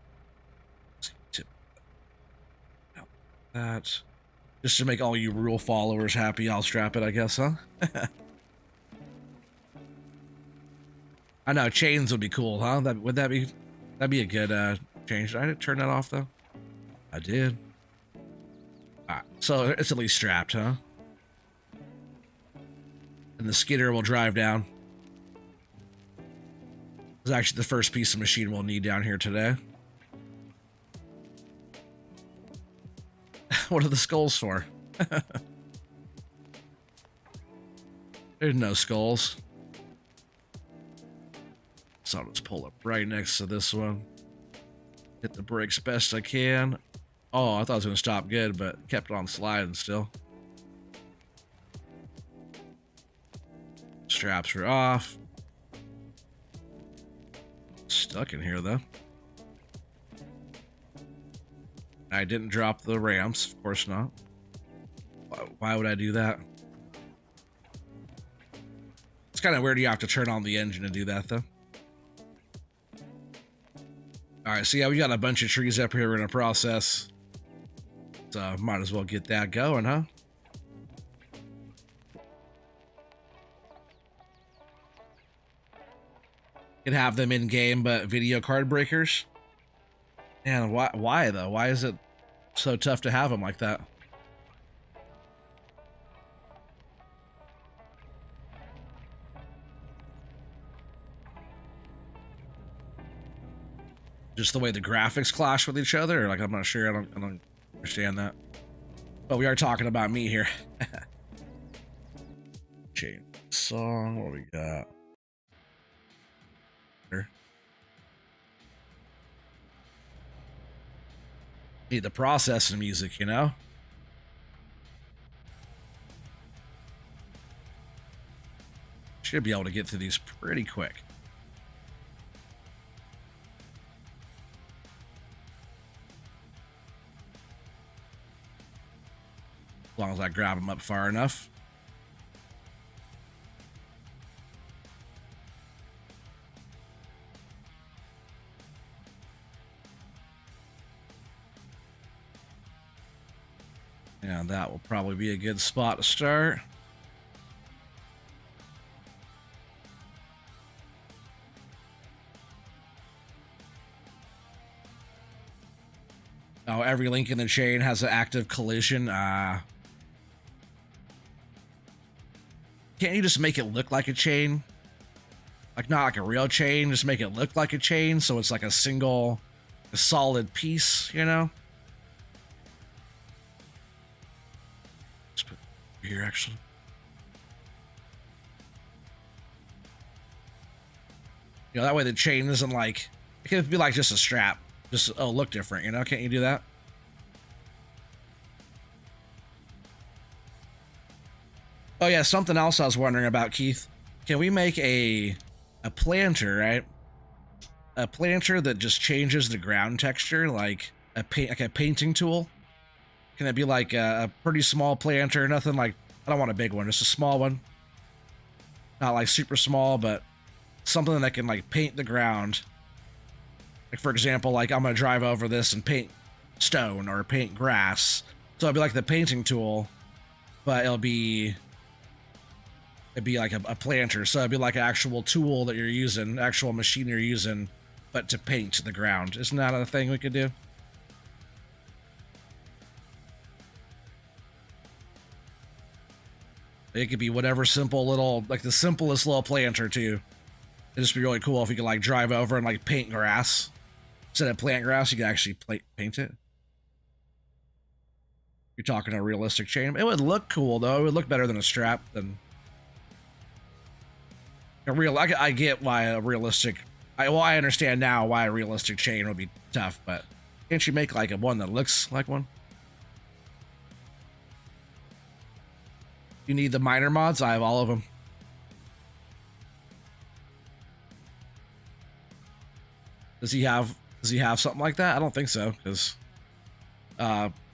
just to make all you rule followers happy, I'll strap it, I guess, huh? I know chains would be cool, huh? That'd be a good change. Did I turn that off though? I did. Alright, so it's at least strapped, huh? And the skidder will drive down. It's actually the first piece of machine we'll need down here today. What are the skulls for? There's no skulls. So I'll just pull up right next to this one. Hit the brakes best I can. Oh, I thought it was going to stop good, but kept on sliding still. Straps are off. Stuck in here, though. I didn't drop the ramps, of course not. Why would I do that? It's kind of weird you have to turn on the engine to do that, though. Alright, so yeah, we got a bunch of trees up here we're going to process. So might as well get that going, huh? Could have them in game, but video card breakers. Man, why though? Why is it so tough to have them like that? Just the way the graphics clash with each other? Or like, I'm not sure. I don't understand that. But we are talking about me here. Change song. What we got? Need the processing music, you know? Should be able to get through these pretty quick. As long as I grab them up far enough. And that will probably be a good spot to start. Oh, every link in the chain has an active collision. Can't you just make it look like a chain? Like, not like a real chain, just make it look like a chain, so it's like a single, a solid piece, you know? Let's put it here, actually. You know, that way the chain isn't like, it could be like just a strap. Just, oh, look different, you know? Can't you do that? Oh yeah, something else I was wondering about, Keith. Can we make a planter, right? A planter that just changes the ground texture, like a painting tool? Can it be like a pretty small planter? Nothing like, I don't want a big one, just a small one. Not like super small, but something that can like paint the ground. Like, for example, like I'm gonna drive over this and paint stone or paint grass. So it'll be like the painting tool, but it'd be like a planter. So it'd be like an actual tool that you're using, actual machine you're using, but to paint the ground. Isn't that a thing we could do? It could be whatever simple little, like the simplest little planter too. It'd just be really cool if you could like drive over and like paint grass. Instead of plant grass, you could actually paint it. You're talking a realistic chain. It would look cool though. It would look better than a strap than a real. I get why a realistic. I understand now why a realistic chain would be tough, but can't you make like a one that looks like one? You need the minor mods. I have all of them. Does he have something like that? I don't think so, because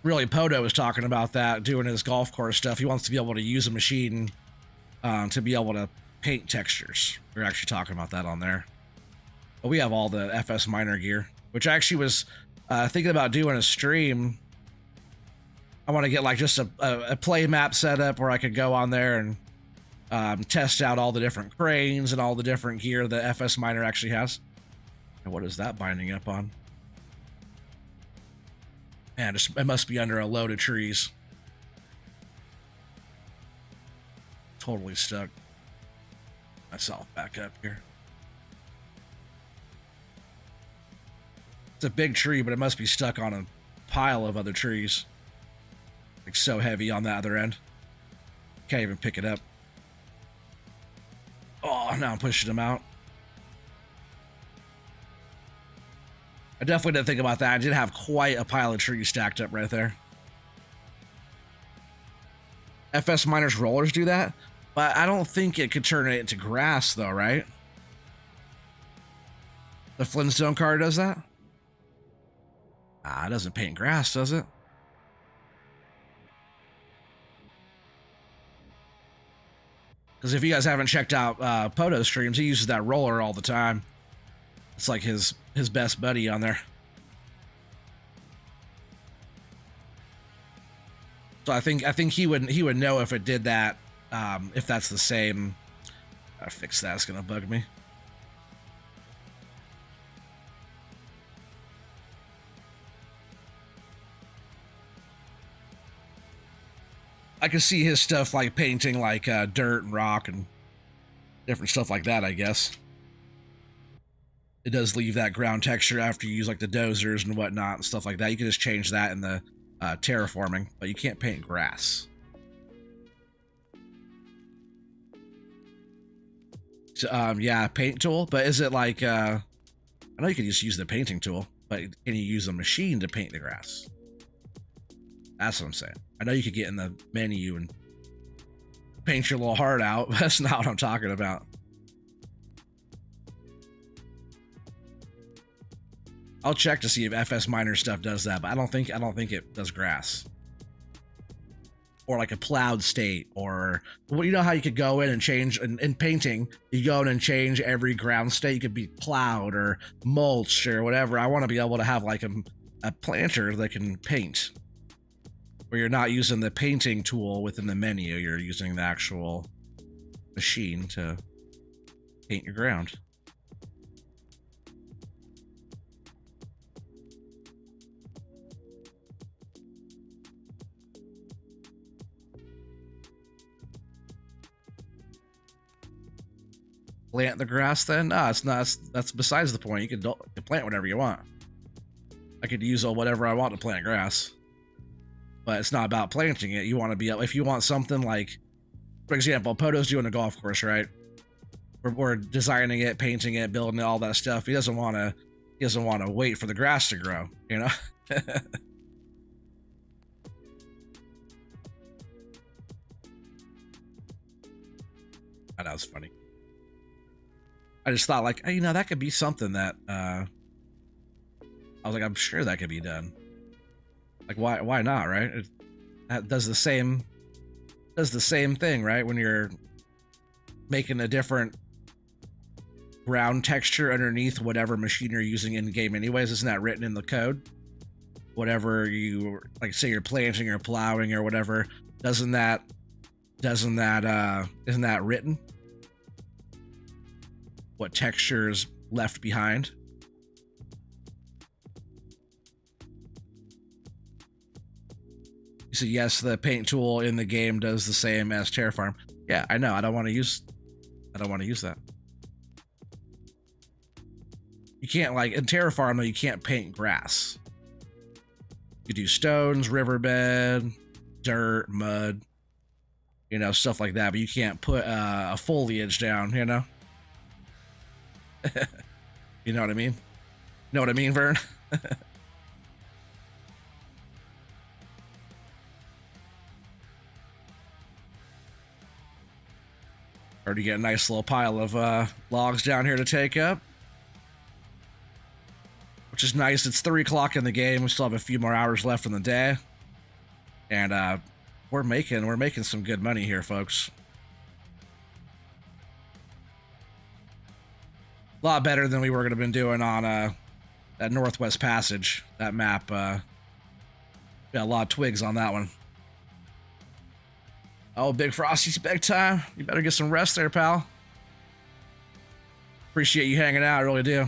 really Podo was talking about that, doing his golf course stuff. He wants to be able to use a machine to be able to paint textures. We're actually talking about that on there. But we have all the FS Miner gear, which I actually was thinking about doing a stream. I want to get like just a play map set up where I could go on there and test out all the different cranes and all the different gear that FS Miner actually has. And what is that binding up on? Man, it must be under a load of trees. Totally stuck. Myself back up here. It's a big tree, but it must be stuck on a pile of other trees. Like so heavy on the other end. Can't even pick it up. Oh, now I'm pushing them out. I definitely didn't think about that. I did have quite a pile of trees stacked up right there. FS Miner's rollers do that, but I don't think it could turn it into grass though, right? The Flintstone car does that? It doesn't paint grass, does it? Because if you guys haven't checked out Podo's streams, he uses that roller all the time. It's like his best buddy on there. So I think he would know if it did that, if that's the same. Gotta fix that. It's gonna bug me. I can see his stuff like painting like dirt and rock and different stuff like that, I guess. It does leave that ground texture after you use like the dozers and whatnot and stuff like that. You can just change that in the terraforming, but you can't paint grass. So, yeah, paint tool, but is it like, I know you can just use the painting tool, but can you use a machine to paint the grass? That's what I'm saying. I know you could get in the menu and paint your little heart out, but that's not what I'm talking about. I'll check to see if FS Miner stuff does that, but I don't think it does grass. Or like a plowed state, or well, you know how you could go in and change in painting, you go in and change every ground state. You could be plowed or mulch or whatever. I want to be able to have like a planter that can paint. where you're not using the painting tool within the menu, you're using the actual machine to paint your ground. Plant the grass then? No, it's not. That's besides the point. You can plant whatever you want. I could use whatever I want to plant grass. But it's not about planting it. You want to be, if you want something like, for example, Poto's doing a golf course, right? We're designing it, painting it, building it, all that stuff. He doesn't want to wait for the grass to grow, you know? I know, it's funny. I just thought, like, you know, that could be something that I was like, I'm sure that could be done. Like, why not, right? That does the same thing, right? When you're making a different ground texture underneath whatever machine you're using in game anyways, isn't that written in the code? Whatever you, like, say you're planting or plowing or whatever, isn't that written? What texture is left behind? You see, yes, the paint tool in the game does the same as Terraform. Yeah, I know. I don't want to use that. You can't, like, in Terraform though, you can't paint grass. You do stones, riverbed, dirt, mud, you know, stuff like that, but you can't put a foliage down, you know? You know what I mean? Know what I mean, Vern? Already get a nice little pile of logs down here to take up, which is nice. It's 3 o'clock in the game. We still have a few more hours left in the day, and we're making some good money here, folks. A lot better than we were going to been doing on that Northwest Passage. That map, got a lot of twigs on that one. Oh, Big Frosty's bedtime. You better get some rest there, pal. Appreciate you hanging out, I really do.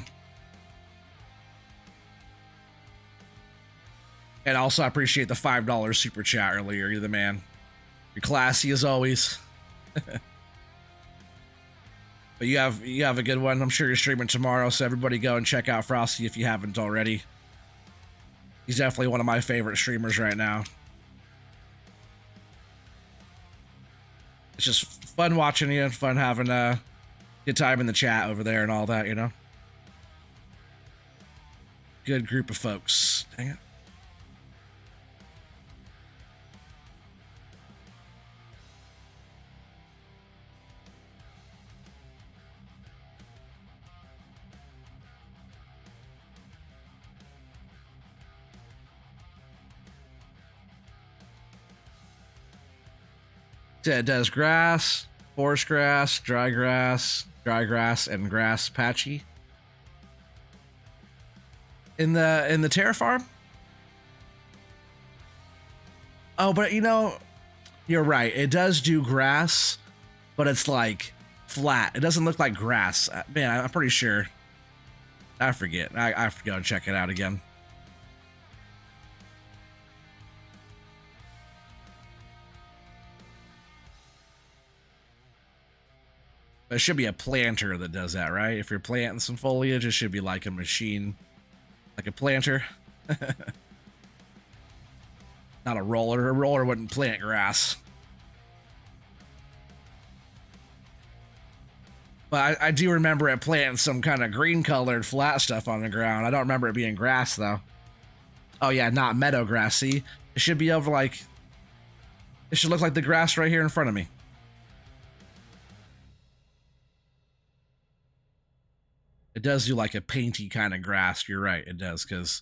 And also, I appreciate the $5 super chat earlier. You're the man. You're classy as always. But you have a good one. I'm sure you're streaming tomorrow, so everybody go and check out Frosty if you haven't already. He's definitely one of my favorite streamers right now. It's just fun watching you and fun having a good time in the chat over there and all that, you know? Good group of folks. Dang it. It does grass, forest grass, dry grass, and grass patchy. In the Terraform? Oh, but you know, you're right. It does do grass, but it's like flat. It doesn't look like grass. Man, I'm pretty sure. I forget. I have to go and check it out again. It should be a planter that does that, right? If you're planting some foliage, it should be like a machine, like a planter. Not a roller. A roller wouldn't plant grass. But I do remember it planting some kind of green-colored flat stuff on the ground. I don't remember it being grass, though. Oh, yeah, not meadow grass. See? It should be over like... It should look like the grass right here in front of me. It does do like a painty kind of grass. You're right, it does, because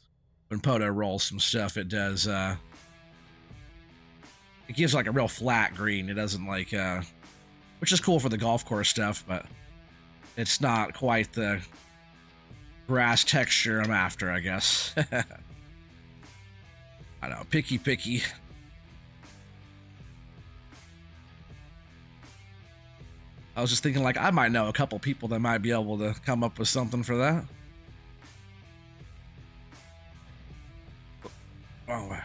when Poto rolls some stuff, it does, it gives like a real flat green. It doesn't like, which is cool for the golf course stuff, but it's not quite the grass texture I'm after, I guess. I know, picky. I was just thinking, like, I might know a couple people that might be able to come up with something for that. Oh, wow.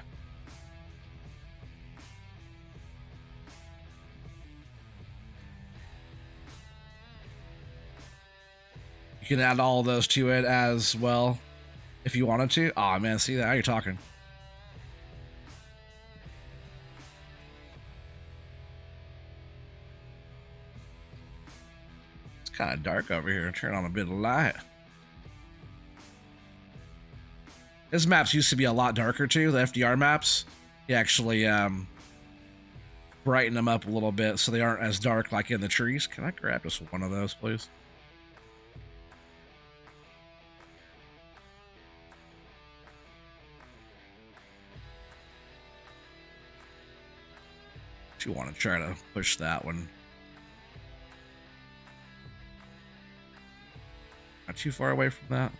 You can add all of those to it as well if you wanted to. Oh man, see that? How you're talking. It's kind of dark over here. Turn on a bit of light. His maps used to be a lot darker too. The FDR maps, you actually brighten them up a little bit so they aren't as dark like in the trees. Can I grab just one of those, please? You want to try to push that one. Not too far away from that.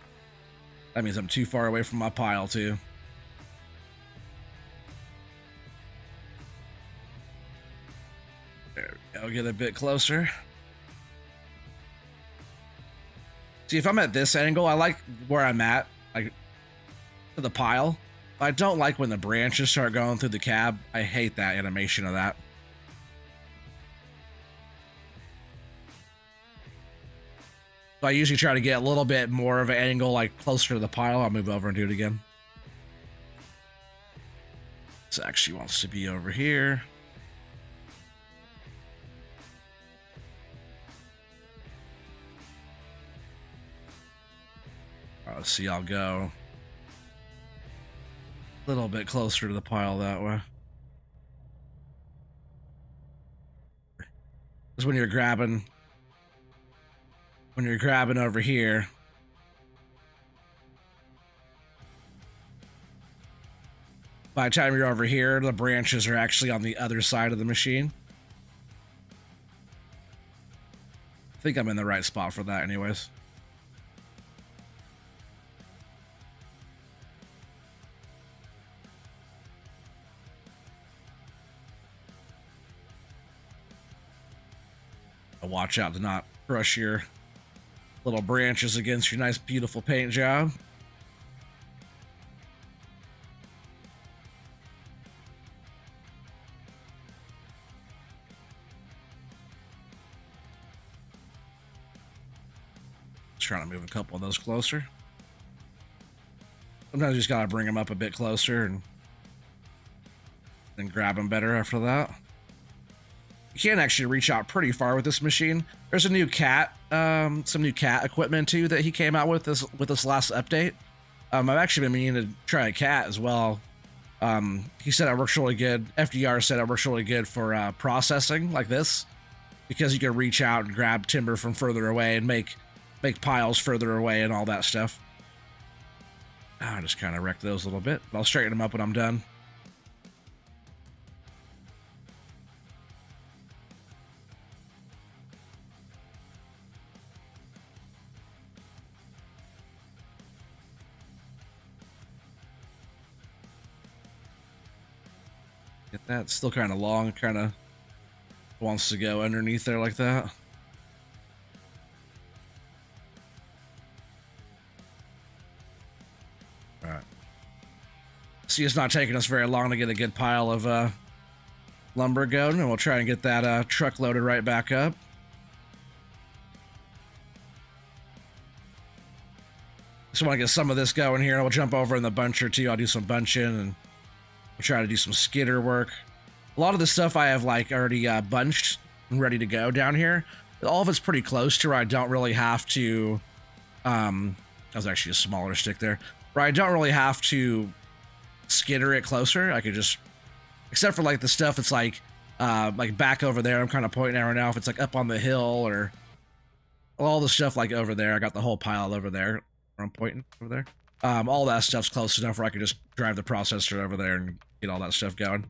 That means I'm too far away from my pile too. There we go. Get a bit closer. See, if I'm at this angle, I like where I'm at, like to the pile. I don't like when the branches start going through the cab. I hate that animation of that. So I usually try to get a little bit more of an angle, like closer to the pile. I'll move over and do it again. This actually wants to be over here. Let's see, I'll go a little bit closer to the pile that way. Because when you're grabbing over here, by the time you're over here, the branches are actually on the other side of the machine. I think I'm in the right spot for that anyways. Watch out to not crush your little branches against your nice, beautiful paint job. Trying to move a couple of those closer. Sometimes you just gotta bring them up a bit closer and then grab them better after that. You can actually reach out pretty far with this machine. There's a new cat, some new cat equipment too that he came out with this last update. I've actually been meaning to try a cat as well. He said it works really good. FDR said it works really good for processing like this, because you can reach out and grab timber from further away and make piles further away and all that stuff. I just kind of wrecked those a little bit. I'll straighten them up when I'm done. Get that. Still kind of long, kind of wants to go underneath there like that. All right. See, it's not taking us very long to get a good pile of lumber going, and we'll try and get that truck loaded right back up. Just want to get some of this going here, and we'll jump over in the buncher too. I'll do some bunching, and we'll try to do some skidder work. A lot of the stuff I have like already bunched and ready to go down here. All of it's pretty close to where I don't really have to. That was actually a smaller stick there. Where I don't really have to skidder it closer. I could just, except for like the stuff that's like back over there. I'm kind of pointing at right now. If it's like up on the hill or all the stuff like over there, I got the whole pile over there. Where I'm pointing over there. All that stuff's close enough where I could just drive the processor over there and get all that stuff going.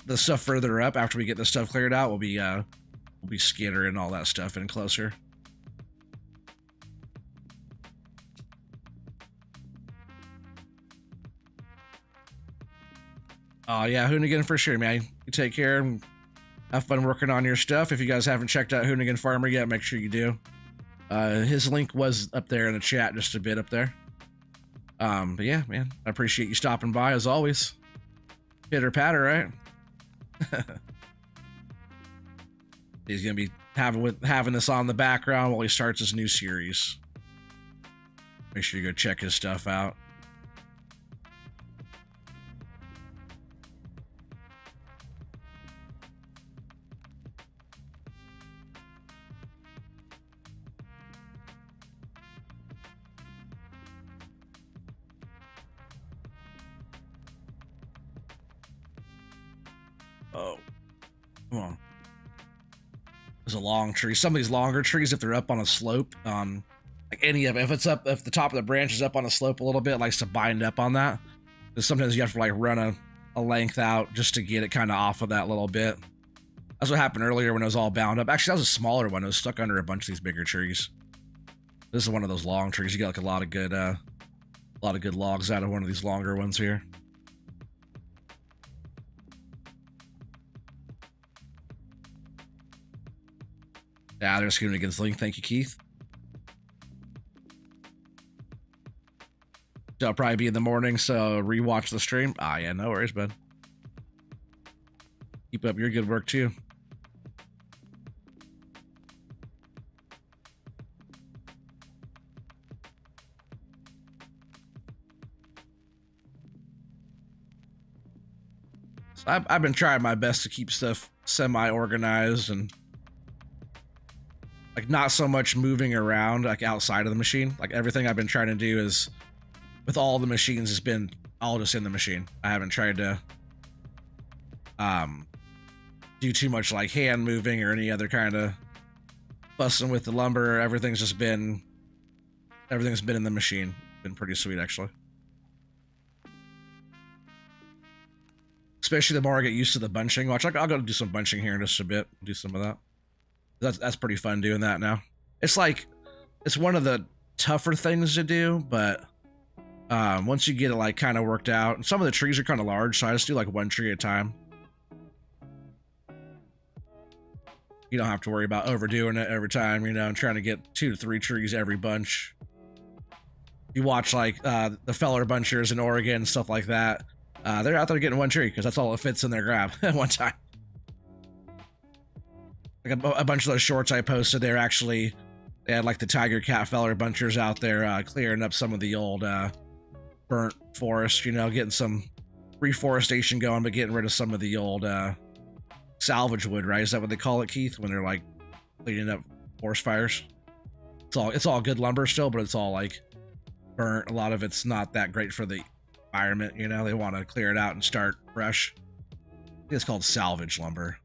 The stuff further up, after we get this stuff cleared out, we'll be skiddering all that stuff in closer. Oh yeah, Hoonigan for sure, man. You take care. have fun working on your stuff. If you guys haven't checked out Hoonigan Farmer yet, make sure you do. His link was up there in the chat, just a bit up there. But yeah, man, I appreciate you stopping by as always. Pitter patter, right? He's gonna be having this on the background while he starts his new series. Make sure you go check his stuff out. Oh, come on. There's a long tree. Some of these longer trees, if they're up on a slope, like any of it, if the top of the branch is up on a slope a little bit, it likes to bind up on that. Because sometimes you have to like run a length out just to get it kind of off of that little bit. That's what happened earlier when it was all bound up. Actually, that was a smaller one. It was stuck under a bunch of these bigger trees. This is one of those long trees. You get like a lot of good logs out of one of these longer ones here. Yeah, they're screaming against Link. Thank you, Keith. So I'll probably be in the morning, so rewatch the stream. Ah, yeah, no worries, bud. Keep up your good work, too. So I've been trying my best to keep stuff semi-organized and like not so much moving around like outside of the machine. Like everything I've been trying to do is with all the machines has been all just in the machine. I haven't tried to do too much like hand moving or any other kind of fussing with the lumber. Everything's been in the machine. Been pretty sweet, actually. Especially the more I get used to the bunching. Watch, I'll go do some bunching here in just a bit. Do some of that. That's pretty fun doing that now. It's like, it's one of the tougher things to do, but once you get it like kind of worked out, and some of the trees are kind of large, so I just do like one tree at a time. You don't have to worry about overdoing it every time, you know, and trying to get 2 to 3 trees every bunch. You watch like the feller bunchers in Oregon and stuff like that. They're out there getting one tree because that's all it fits in their grab at one time. Like a bunch of those shorts I posted, they had like the tiger cat feller bunchers out there clearing up some of the old burnt forest, you know, getting some reforestation going, but getting rid of some of the old salvage wood, right? Is that what they call it, Keith, when they're like cleaning up forest fires? It's all good lumber still, but it's all like burnt. A lot of it's not that great for the environment, you know. They want to clear it out and start fresh. I think it's called salvage lumber.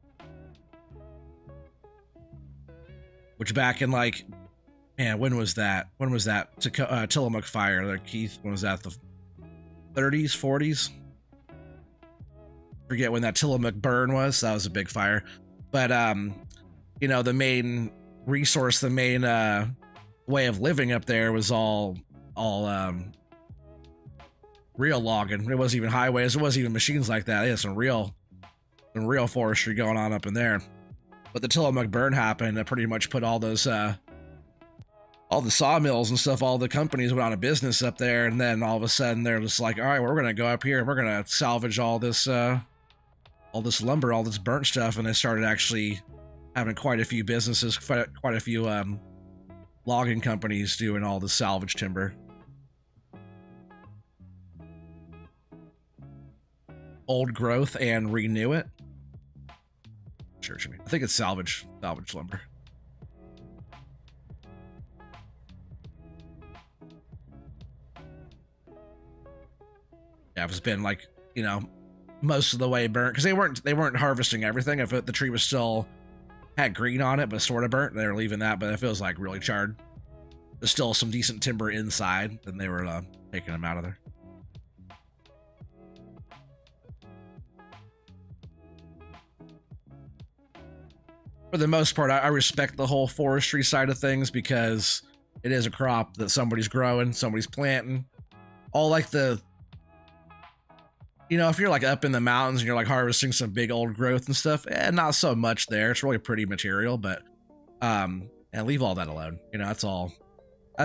Which back in like, man, when was that? When was that Tillamook fire there, Keith? When was that? The 30s, 40s? Forget when that Tillamook burn was. That was a big fire. But you know, the main resource, the main way of living up there was all real logging. It wasn't even highways. It wasn't even machines like that. They had some real forestry going on up in there. But the Tillamook burn happened. That pretty much put all those all the sawmills and stuff, all the companies went out of business up there, and then all of a sudden they're just like, all right, we're gonna go up here and we're gonna salvage all this lumber, all this burnt stuff, and they started actually having quite a few businesses, quite a few logging companies doing all the salvage timber. Old growth and renew it. Sure, I think it's salvage lumber. Yeah, it's been like, you know, most of the way burnt because they weren't harvesting everything. If the tree was still had green on it but sort of burnt, they were leaving that. But if it was like really charred, there's still some decent timber inside, then they were taking them out of there. For the most part, I respect the whole forestry side of things because it is a crop that somebody's growing, somebody's planting. All like the You know, if you're like up in the mountains and you're like harvesting some big old growth and stuff, not so much there. It's really pretty material, but and leave all that alone. You know, that's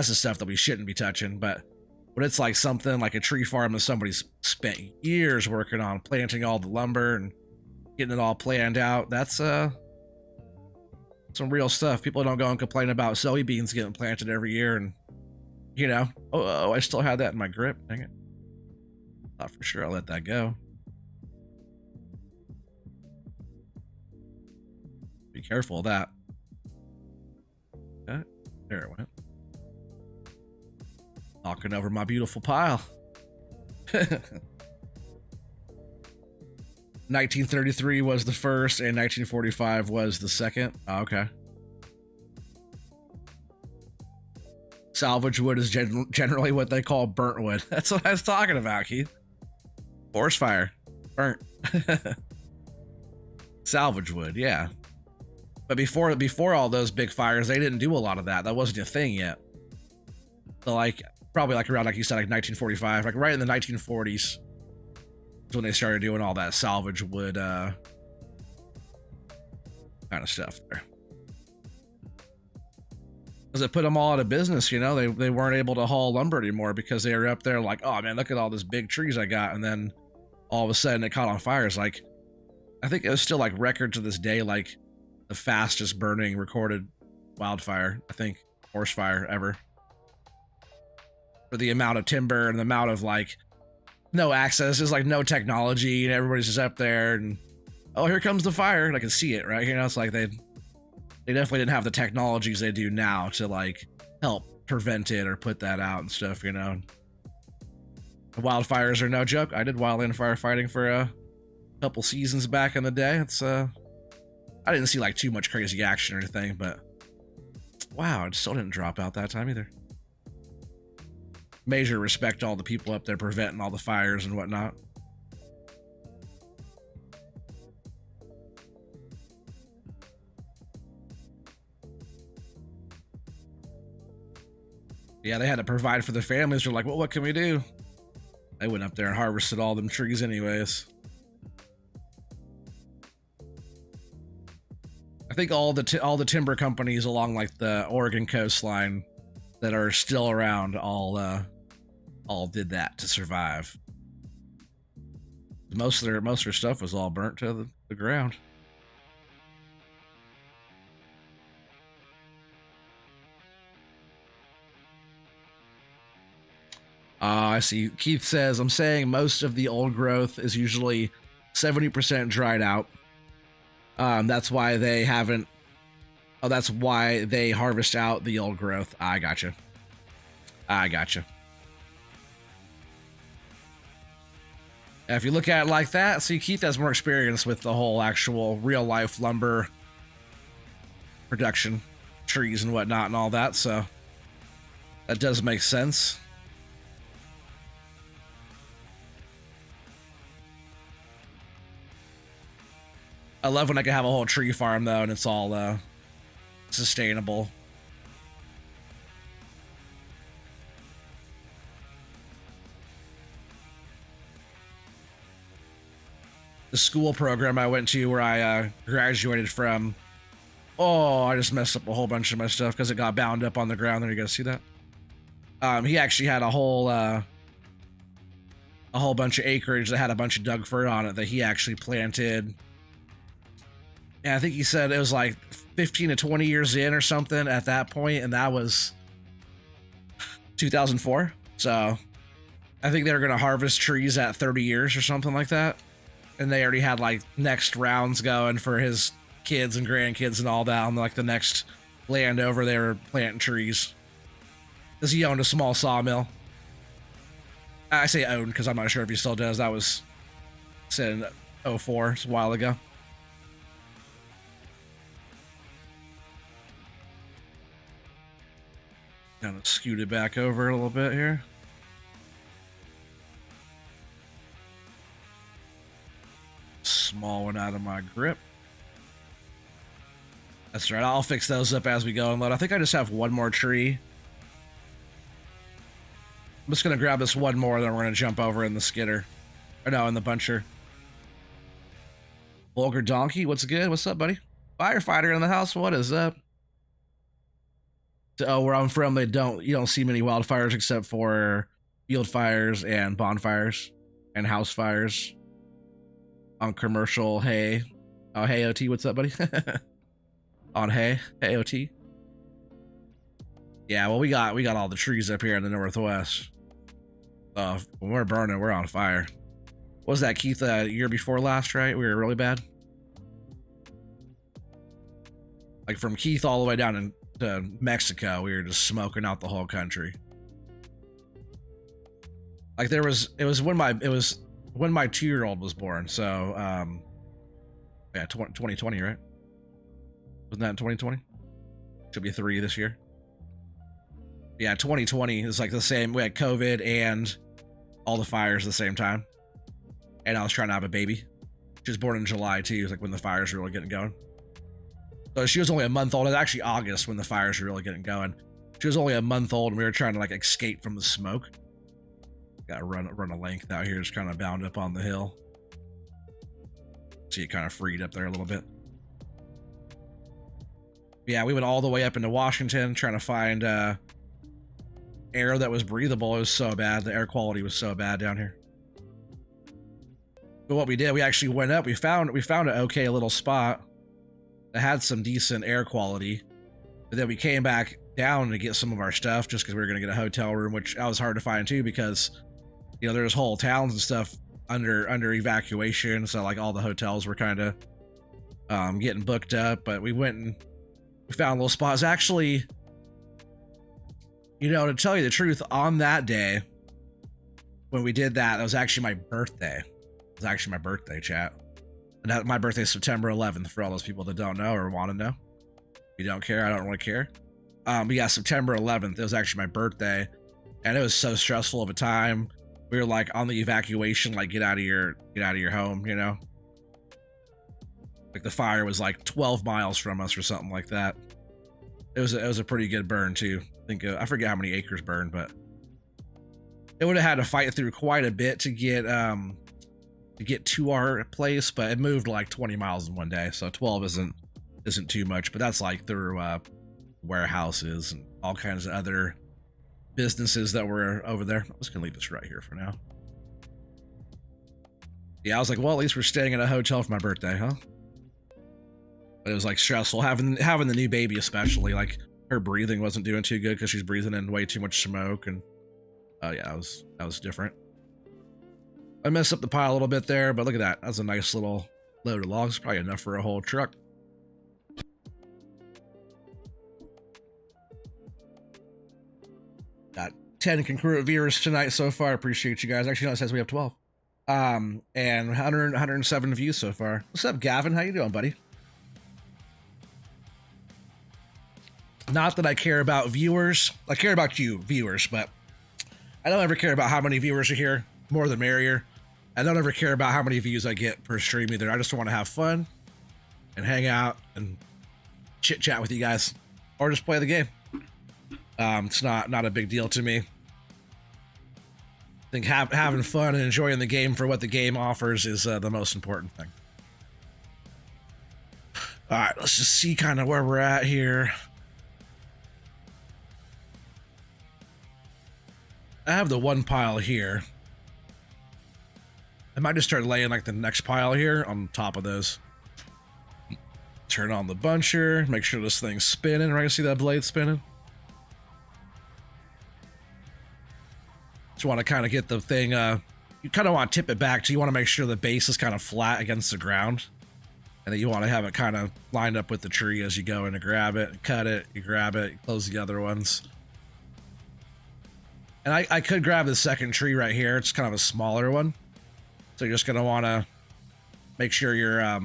the stuff that we shouldn't be touching. But when it's like something like a tree farm that somebody's spent years working on, planting all the lumber and getting it all planned out, that's some real stuff. People don't go and complain about soybeans getting planted every year and, you know, oh, I still had that in my grip. Dang it. Thought for sure I'll let that go. Be careful of that. Okay, there it went. Knocking over my beautiful pile. 1933 was the first and 1945 was the second. Oh, okay. Salvage wood is generally what they call burnt wood. That's what I was talking about, Keith. Forest fire. Burnt. Salvage wood, yeah. But before all those big fires, they didn't do a lot of that. That wasn't a thing yet. So like probably like around, like you said, like 1945, like right in the 1940s is when they started doing all that salvage wood kind of stuff there. Because it put them all out of business, you know. They weren't able to haul lumber anymore because they were up there like, oh man, look at all these big trees I got, and then all of a sudden it caught on fire. It's like, I think it was still like record to this day, like the fastest burning recorded wildfire, I think, forest fire ever. For the amount of timber and the amount of like no access, there's like no technology and everybody's just up there and oh, here comes the fire, and I can see it, right? You know, it's like they definitely didn't have the technologies they do now to like help prevent it or put that out and stuff, you know. Wildfires are no joke. I did wildland firefighting for a couple seasons back in the day. It's I didn't see like too much crazy action or anything, but wow, it still didn't drop out that time either. Major respect to all the people up there preventing all the fires and whatnot. Yeah, they had to provide for their families. They're like, well, what can we do? They went up there and harvested all them trees anyways. I think all the timber companies along like the Oregon coastline that are still around all did that to survive. Most of their stuff was all burnt to the ground. I see. Keith says, I'm saying most of the old growth is usually 70% dried out. That's why they haven't. Oh, that's why they harvest out the old growth. I gotcha. If you look at it like that, see, Keith has more experience with the whole actual real life lumber production, trees and whatnot and all that, so that does make sense. I love when I can have a whole tree farm though, and it's all sustainable. The school program I went to where I graduated from, oh, I just messed up a whole bunch of my stuff because it got bound up on the ground. There, you guys see that? He actually had a whole bunch of acreage that had a bunch of Doug fir on it that he actually planted. And I think he said it was like 15 to 20 years in or something at that point, and that was 2004. So I think they were going to harvest trees at 30 years or something like that. And they already had like next rounds going for his kids and grandkids and all that on like the next land over. They were planting trees because he owned a small sawmill. I say owned because I'm not sure if he still does. That was said in 2004, it's a while ago. Kind of scoot it back over a little bit here. Small one out of my grip. That's right. I'll fix those up as we go and load. I think I just have one more tree. I'm just going to grab this one more, then we're going to jump over in the skidder. Or no, in the buncher. Vulgar Donkey, what's good? What's up, buddy? Firefighter in the house, what is up? Oh, where I'm from, you don't see many wildfires except for field fires and bonfires and house fires on commercial hay. Oh, hey OT, what's up, buddy? On hey OT. Yeah, well, we got all the trees up here in the northwest. When we're burning, we're on fire. What was that, Keith? Year before last, right? We were really bad. Like from Keith all the way down to Mexico, we were just smoking out the whole country. Like it was when my 2-year-old was born. So yeah, 2020, right? Wasn't that in 2020? Should be 3 this year. Yeah, 2020 is like the same. We had COVID and all the fires at the same time. And I was trying to have a baby. She was born in July too. It was like when the fires were really getting going. So she was only a month old. It was actually August when the fires were really getting going. She was only a month old and we were trying to like escape from the smoke. Got to run a length out here. Just kind of bound up on the hill. So you kind of freed up there a little bit. Yeah, we went all the way up into Washington trying to find air that was breathable. It was so bad. The air quality was so bad down here. But what we did, we actually went up. We found an okay little spot that had some decent air quality. But then we came back down to get some of our stuff just because we were going to get a hotel room, which that was hard to find too because, you know, there's whole towns and stuff under evacuation. So like all the hotels were kind of getting booked up. But we went and we found a little spot. It's actually, you know, to tell you the truth, on that day when we did that, that was actually my birthday. It was actually my birthday, chat. And my birthday is September 11th for all those people that don't know or want to know. If you don't care, I don't really care. But yeah, September 11th, it was actually my birthday. And it was so stressful of a time. We were like on the evacuation, like get out of your home, you know? Like the fire was like 12 miles from us or something like that. It was a pretty good burn too. I forget how many acres burned, but it would have had to fight through quite a bit to get to our place, but it moved like 20 miles in one day, so 12 isn't too much. But that's like through warehouses and all kinds of other businesses that were over there. I'm just gonna leave this right here for now. Yeah, I was like, well, at least we're staying at a hotel for my birthday, huh? But it was like stressful having the new baby, especially like her breathing wasn't doing too good because she's breathing in way too much smoke, and yeah, that was different. I messed up the pile a little bit there, but look at that. That's a nice little load of logs. Probably enough for a whole truck. Got 10 concurrent viewers tonight so far. Appreciate you guys. Actually, no, it says we have 12. And 107 views so far. What's up, Gavin? How you doing, buddy? Not that I care about viewers. I care about you, viewers, but I don't ever care about how many viewers are here. More the merrier. I don't ever care about how many views I get per stream either. I just want to have fun and hang out and chit chat with you guys, or just play the game. It's not a big deal to me. I think having fun and enjoying the game for what the game offers is the most important thing. All right, let's just see kind of where we're at here. I have the one pile here. I might just start laying like the next pile here on top of those. Turn on the buncher, make sure this thing's spinning, right? See that blade spinning? Just want to kind of get the thing, you kind of want to tip it back, so you want to make sure the base is kind of flat against the ground. And then you want to have it kind of lined up with the tree as you go in to grab it, cut it, you grab it, you close the other ones. And I could grab the second tree right here. It's kind of a smaller one. So you're just going to want to make sure your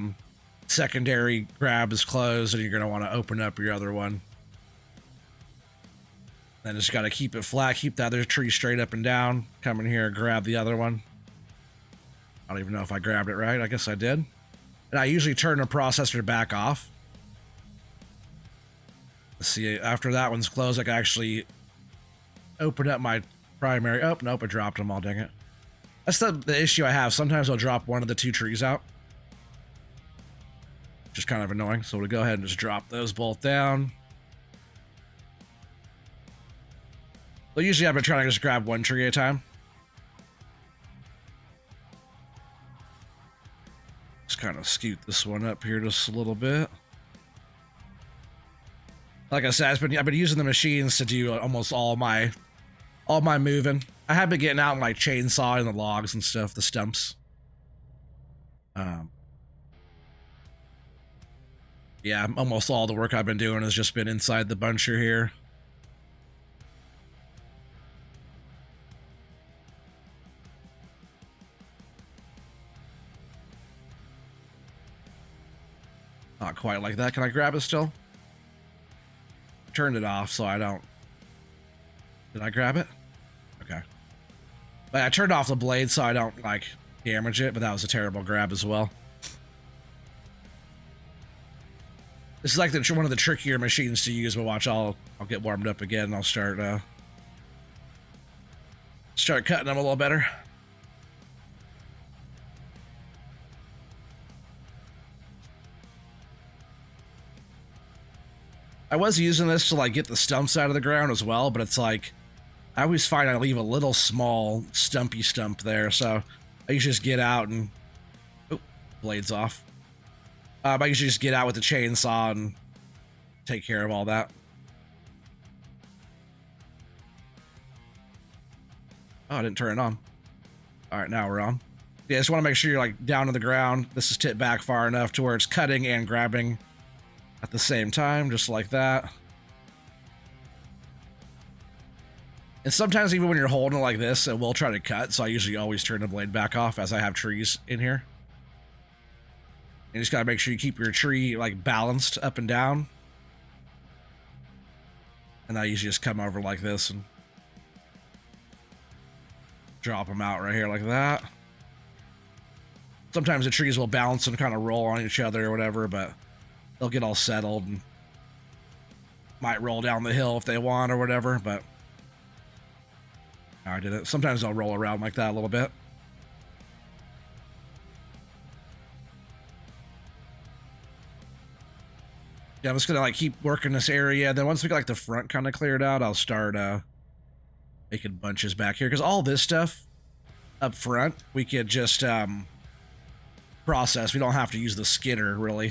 secondary grab is closed, and you're going to want to open up your other one. Then just got to keep it flat, keep the other tree straight up and down. Come in here, grab the other one. I don't even know if I grabbed it right. I guess I did. And I usually turn the processor back off. Let's see, after that one's closed, I can actually open up my primary. Oh, nope, I dropped them all, dang it. That's the issue I have. Sometimes I'll drop one of the two trees out, which is kind of annoying. So we'll go ahead and just drop those both down. But usually I've been trying to just grab one tree at a time. Just kind of scoot this one up here just a little bit. Like I said, I've been using the machines to do almost all my moving. I have been getting out and like chainsawing the logs and stuff, the stumps. Yeah, almost all the work I've been doing has just been inside the buncher here. Not quite like that. Can I grab it still? Turned it off so I don't. Did I grab it? Okay. But I turned off the blade so I don't like damage it, but that was a terrible grab as well. This is like one of the trickier machines to use, but watch, I'll get warmed up again and I'll start cutting them a little better. I was using this to like get the stumps out of the ground as well, but it's like I always find I leave a little small stumpy stump there, so I usually just get out and blades off. I usually just get out with the chainsaw and take care of all that. Oh, I didn't turn it on. All right, now we're on. Yeah, just want to make sure you're like down to the ground. This is tipped back far enough to where it's cutting and grabbing at the same time, just like that. And sometimes even when you're holding it like this, it will try to cut, so I usually always turn the blade back off as I have trees in here. You just gotta make sure you keep your tree like balanced up and down. And I usually just come over like this and drop them out right here like that. Sometimes the trees will bounce and kind of roll on each other or whatever, but they'll get all settled and might roll down the hill if they want or whatever, but I did it. Sometimes they'll roll around like that a little bit. Yeah, I'm just gonna like keep working this area. Then once we get like the front kind of cleared out, I'll start making bunches back here, because all this stuff up front we could just process. We don't have to use the skidder really.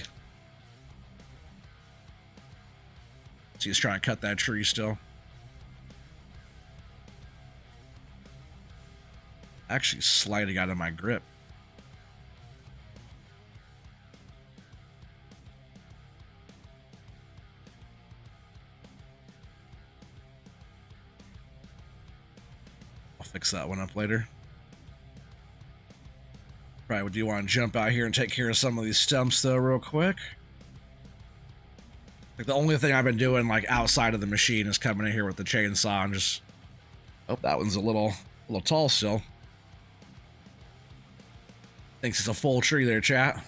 So he's trying to cut that tree still. Actually sliding out of my grip. I'll fix that one up later. Probably do want to jump out here and take care of some of these stumps though real quick. Like the only thing I've been doing like outside of the machine is coming in here with the chainsaw and just... Oh, that one's a little tall still. Thinks it's a full tree there, chat.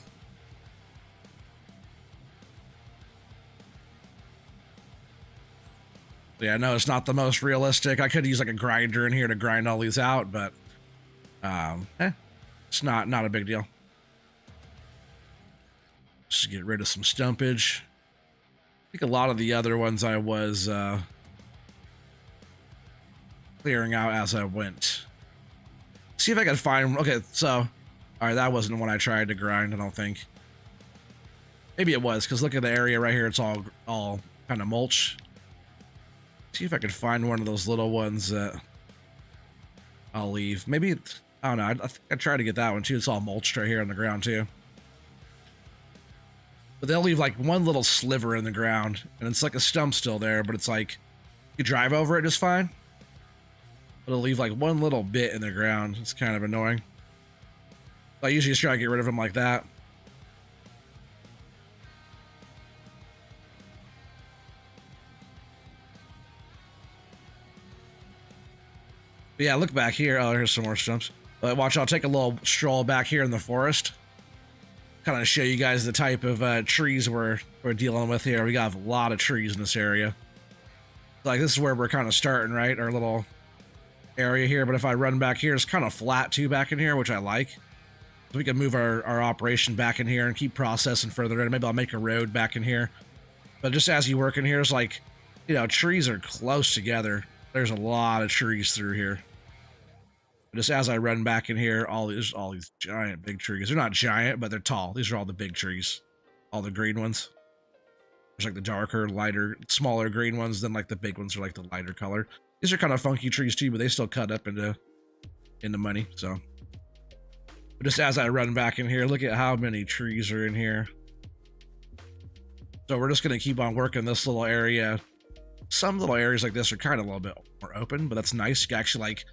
Yeah, no, it's not the most realistic. I could use like a grinder in here to grind all these out, but it's not a big deal. Just get rid of some stumpage. I think a lot of the other ones I was clearing out as I went. See if I can find... Okay, so... Alright, that wasn't the one I tried to grind, I don't think. Maybe it was, because look at the area right here. It's all kind of mulch. See if I can find one of those little ones that I'll leave. Maybe... I don't know. I think I tried to get that one, too. It's all mulched right here on the ground, too. But they'll leave like one little sliver in the ground, and it's like a stump still there, but it's like you drive over it just fine. But it'll leave like one little bit in the ground. It's kind of annoying. I usually just try to get rid of them like that. But yeah, look back here. Oh, here's some more stumps. But watch, I'll take a little stroll back here in the forest. Kind of show you guys the type of trees we're dealing with here. We got a lot of trees in this area. Like this is where we're kind of starting, right? Our little area here, but if I run back here, it's kind of flat too back in here, which I like. So we can move our operation back in here and keep processing further in. Maybe I'll make a road back in here. But just as you work in here, it's like, you know, trees are close together. There's a lot of trees through here. Just as I run back in here, all these giant big trees. They're not giant, but they're tall. These are all the big trees. All the green ones. There's like the darker, lighter, smaller green ones. Then like the big ones are like the lighter color. These are kind of funky trees too, but they still cut up into money. So but just as I run back in here, look at how many trees are in here. So we're just going to keep on working this little area. Some little areas like this are kind of a little bit more open, but that's nice. You can actually like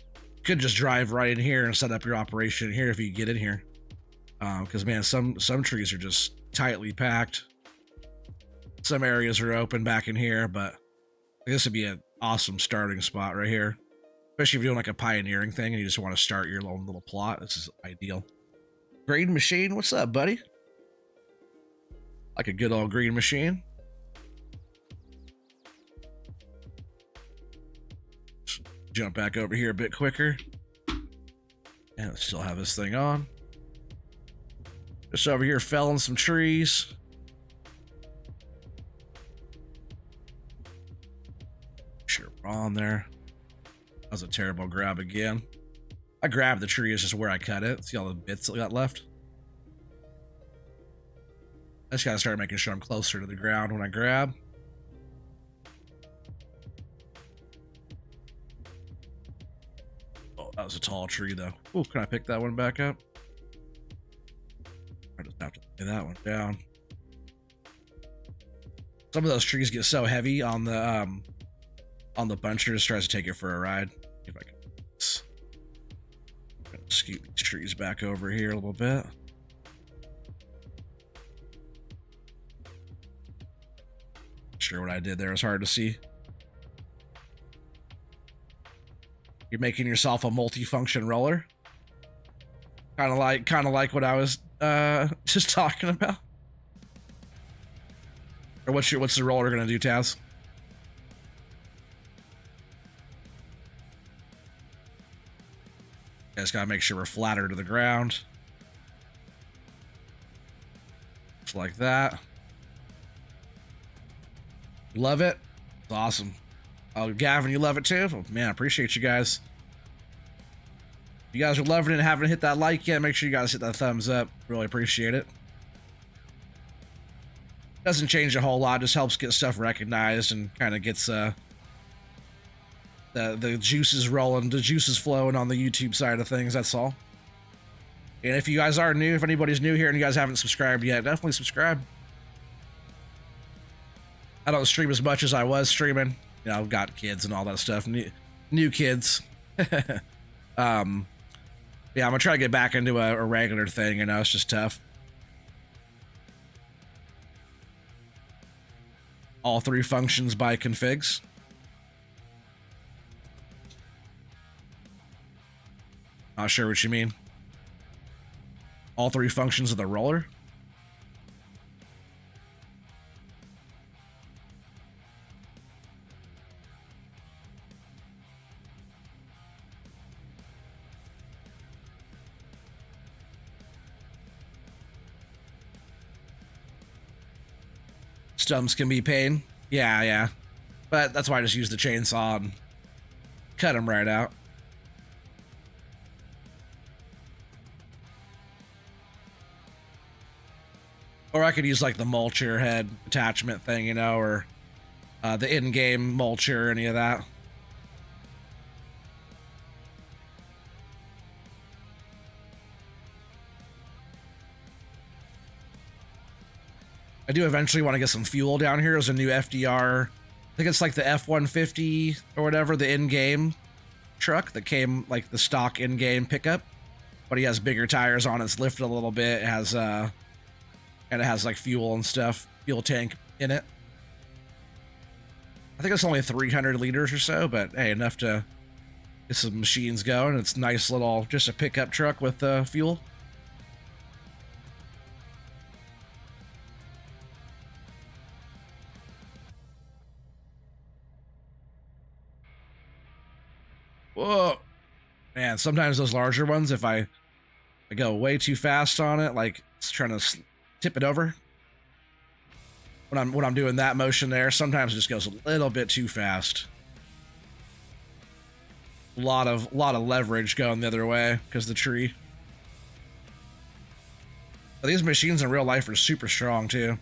could just drive right in here and set up your operation here if you get in here. Because man, some trees are just tightly packed. Some areas are open back in here, but this would be an awesome starting spot right here. Especially if you're doing like a pioneering thing and you just want to start your own little plot. This is ideal. Green machine, what's up, buddy? Like a good old green machine. Jump back over here a bit quicker. And still have this thing on. Just over here felling some trees. Sure, we're on there. That was a terrible grab again. I grabbed the tree, it's just where I cut it. See all the bits that got left? I just gotta start making sure I'm closer to the ground when I grab. Oh, that was a tall tree though. Oh, can I pick that one back up? I just have to lay that one down. Some of those trees get so heavy on the buncher, just tries to take it for a ride. If I can scoot these trees back over here a little bit. Not sure what I did there. It's hard to see. You're making yourself a multi-function roller. Kind of like what I was just talking about. Or what's the roller gonna do, Taz? Just gotta make sure we're flatter to the ground. Just like that. Love it. It's awesome. Oh, Gavin, you love it too? Oh, man, I appreciate you guys. If you guys are loving it and haven't hit that like yet, make sure you guys hit that thumbs up. Really appreciate it. Doesn't change a whole lot, just helps get stuff recognized and kind of gets the juices rolling, the juices flowing on the YouTube side of things, that's all. And if you guys are new, if anybody's new here and you guys haven't subscribed yet, definitely subscribe. I don't stream as much as I was streaming. You know, I've got kids and all that stuff. New kids. Yeah, I'm gonna try to get back into a regular thing, you know, it's just tough. All three functions by configs. Not sure what you mean. All three functions of the roller? Stumps can be pain. Yeah. But that's why I just use the chainsaw and cut them right out. Or I could use like the mulcher head attachment thing, you know, or the in-game mulcher, any of that. I do eventually want to get some fuel down here. There's a new FDR. I think it's like the F-150 or whatever, the in-game truck that came like the stock in-game pickup. But he has bigger tires on it. It's lifted a little bit. It has and it has like fuel and stuff, fuel tank in it. I think it's only 300 liters or so, but hey, enough to get some machines going. It's nice little, just a pickup truck with fuel. Whoa, Man, sometimes those larger ones, if I go way too fast on it, like it's trying to tip it over. When I'm doing that motion there, sometimes it just goes a little bit too fast. A lot of leverage going the other way because the tree. But these machines in real life are super strong too.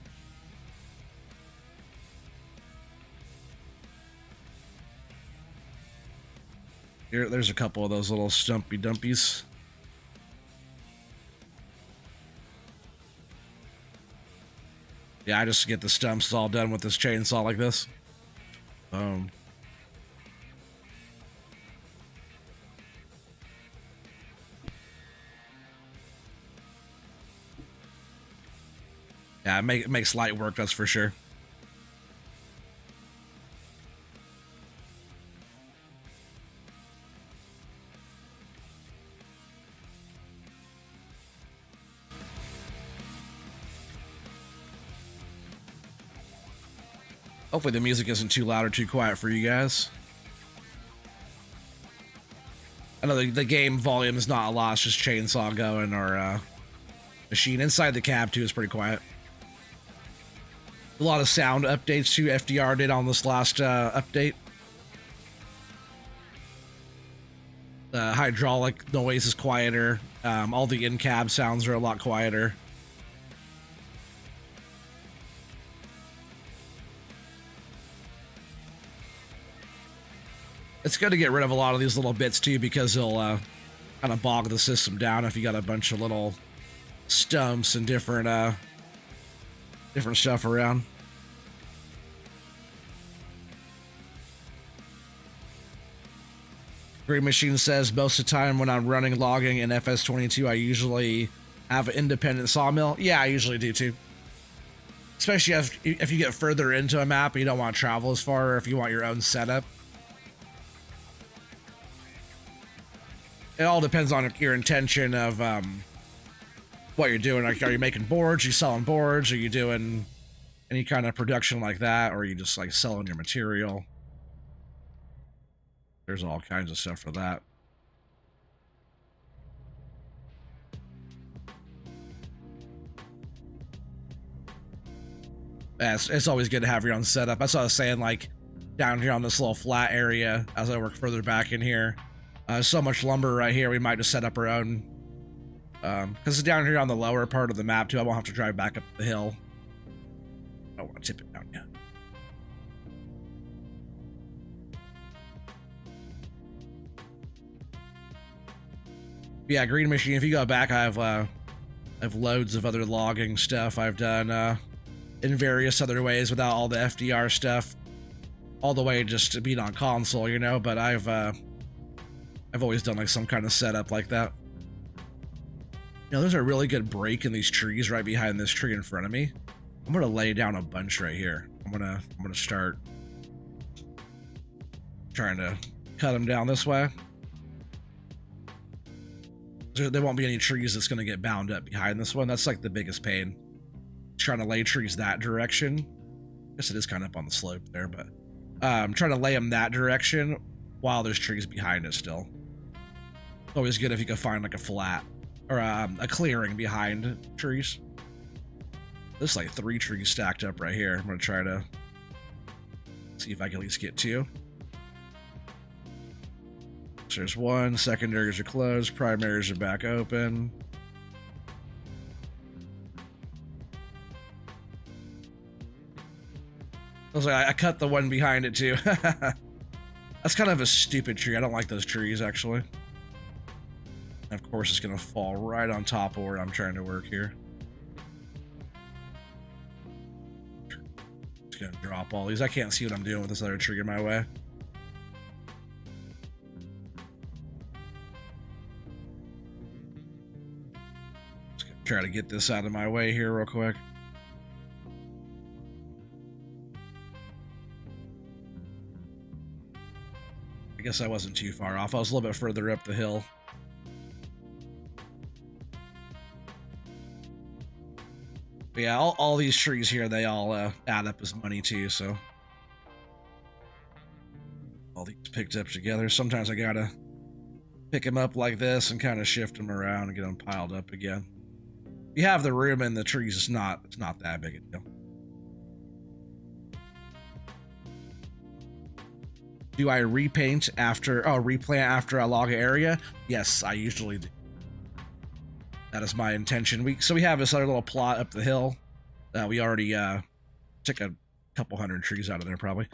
There's a couple of those little stumpy dumpies. Yeah, I just get the stumps all done with this chainsaw like this. Yeah, it makes light work, that's for sure. Hopefully the music isn't too loud or too quiet for you guys. I know the game volume is not a lot, it's just chainsaw going or machine. Inside the cab too is pretty quiet. A lot of sound updates too FDR did on this last update. The hydraulic noise is quieter. All the in-cab sounds are a lot quieter. It's good to get rid of a lot of these little bits too, because they'll kind of bog the system down if you got a bunch of little stumps and different stuff around. Green Machine says, most of the time when I'm running logging in FS22, I usually have an independent sawmill. Yeah, I usually do too. Especially if you get further into a map and you don't want to travel as far, or if you want your own setup. It all depends on your intention of what you're doing. Like, are you making boards? Are you selling boards? Are you doing any kind of production like that? Or are you just like selling your material? There's all kinds of stuff for that. It's always good to have your own setup. That's what I was saying, like down here on this little flat area as I work further back in here. So much lumber right here, we might just set up our own. Because it's down here on the lower part of the map too, I won't have to drive back up the hill. I don't want to tip it down yet. Yeah, Green Machine, if you go back, I have loads of other logging stuff I've done in various other ways without all the FDR stuff. All the way just to beat on console, you know, but I've always done like some kind of setup like that. You know, there's a really good break in these trees right behind this tree in front of me. I'm gonna lay down a bunch right here. I'm gonna start trying to cut them down this way. There won't be any trees that's gonna get bound up behind this one. That's like the biggest pain. Trying to lay trees that direction. I guess it is kind of up on the slope there, but I'm trying to lay them that direction while there's trees behind it still. It's always good if you can find like a flat or a clearing behind trees. There's like 3 trees stacked up right here. I'm gonna try to see if I can at least get 2. So there's 1. Secondaries are closed. Primaries are back open. I was like, I cut the one behind it too. That's kind of a stupid tree. I don't like those trees, actually. And of course, it's going to fall right on top of where I'm trying to work here. It's going to drop all these. I can't see what I'm doing with this other tree in my way. Just going to try to get this out of my way here real quick. I guess I wasn't too far off. I was a little bit further up the hill. But yeah, all these trees here, they all add up as money too, so. All these picked up together. Sometimes I gotta pick them up like this and kind of shift them around and get them piled up again. If you have the room in the trees, it's not that big a deal. Do I replant after I log an area? Yes, I usually do. That is my intention. We have this other little plot up the hill that we already took a couple hundred trees out of there probably.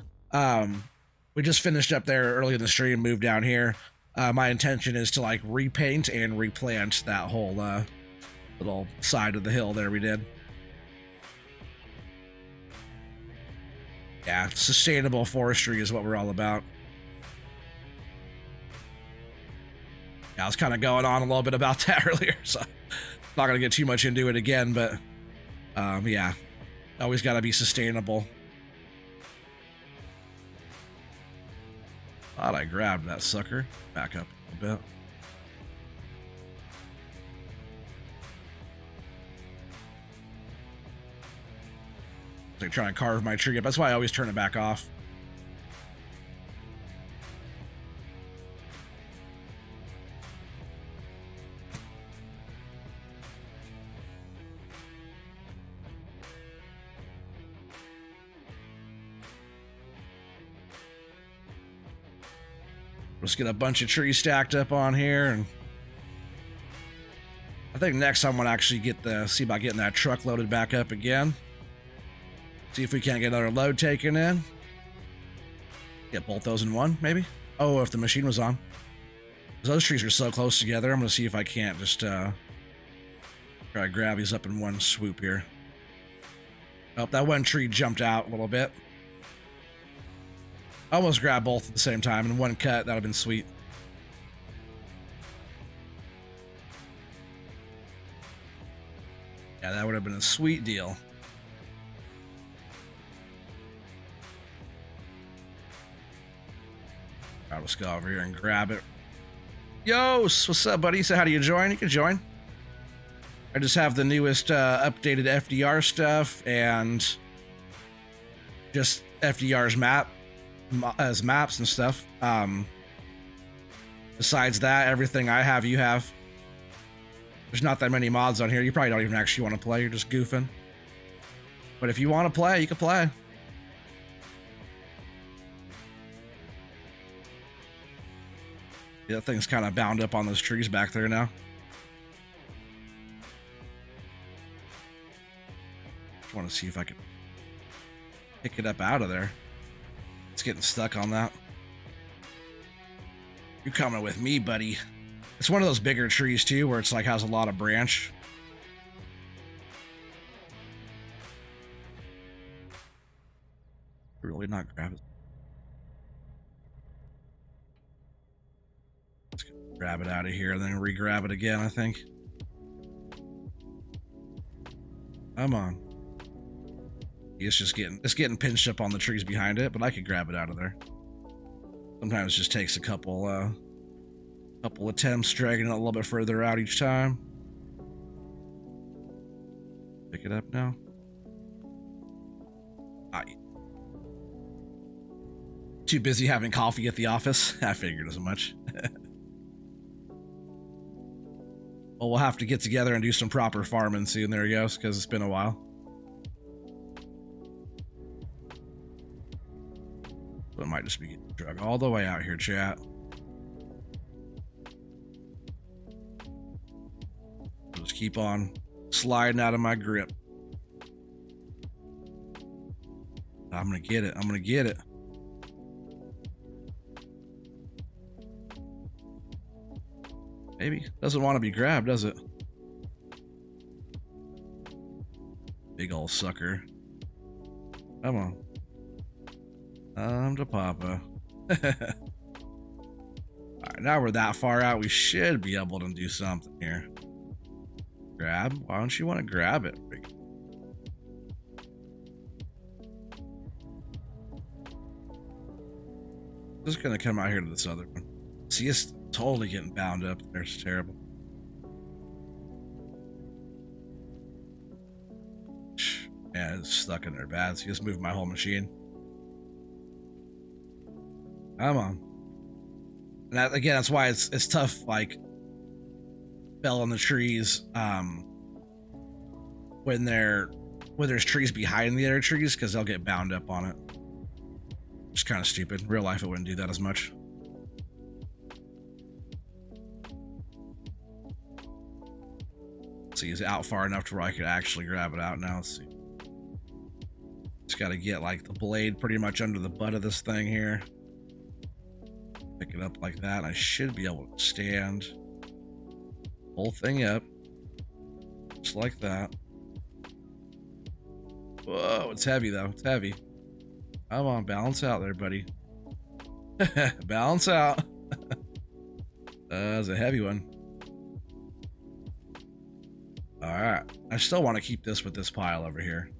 We just finished up there early in the stream, moved down here. My intention is to like repaint and replant that whole little side of the hill there we did. Yeah, sustainable forestry is what we're all about. Yeah, I was kind of going on a little bit about that earlier, so not going to get too much into it again, but yeah, always got to be sustainable. Thought I grabbed that sucker. Back up a little bit. Like trying to carve my tree up. That's why I always turn it back off. Let's get a bunch of trees stacked up on here, and I think next I'm gonna actually see about getting that truck loaded back up again. See if we can't get another load taken in. Get both those in one, maybe. Oh, if the machine was on. Those trees are so close together, I'm gonna see if I can't just try to grab these up in one swoop here. Oh, that one tree jumped out a little bit. I almost grabbed both at the same time in one cut. That would have been sweet. Yeah, that would have been a sweet deal. All right, let's go over here and grab it. Yo, what's up, buddy? So how do you join? You can join. I just have the newest updated FDR stuff and just FDR's maps and stuff. Besides that, everything I have, you have. There's not that many mods on here. You probably don't even actually want to play. You're just goofing. But if you want to play, you can play. Yeah, that thing's kind of bound up on those trees back there now. Just want to see if I can pick it up out of there. It's getting stuck on that. You're coming with me, buddy. It's one of those bigger trees too, where it's like has a lot of branch. Really not grab it. Let's grab it out of here and then re-grab it again, I think. Come on. It's getting pinched up on the trees behind it, but I could grab it out of there. Sometimes it just takes a couple attempts dragging it a little bit further out each time. Pick it up now. Too busy having coffee at the office. I figured as much. Well, we'll have to get together and do some proper farming soon. There he goes, because it's been a while. So it might just be getting dragged all the way out here, chat. Just keep on sliding out of my grip. I'm gonna get it. I'm gonna get it. Maybe. Doesn't want to be grabbed, does it? Big old sucker. Come on. I'm to Papa. Alright, now we're that far out, we should be able to do something here. Grab? Why don't you want to grab it? Just gonna come out here to this other one. See, it's totally getting bound up there. It's terrible. Yeah, it's stuck in there bad. So just move my whole machine. Come on. And that, again, that's why it's tough, like, felling the trees when there's trees behind the other trees, because they'll get bound up on it. It's kind of stupid. In real life, it wouldn't do that as much. Let's see, is it out far enough to where I could actually grab it out now? Let's see. Just got to get like the blade pretty much under the butt of this thing here. Pick it up like that. I should be able to stand the whole thing up. Just like that. Whoa, it's heavy though. It's heavy. Come on, balance out there, buddy. Balance out. That's a heavy one. All right. I still want to keep this with this pile over here.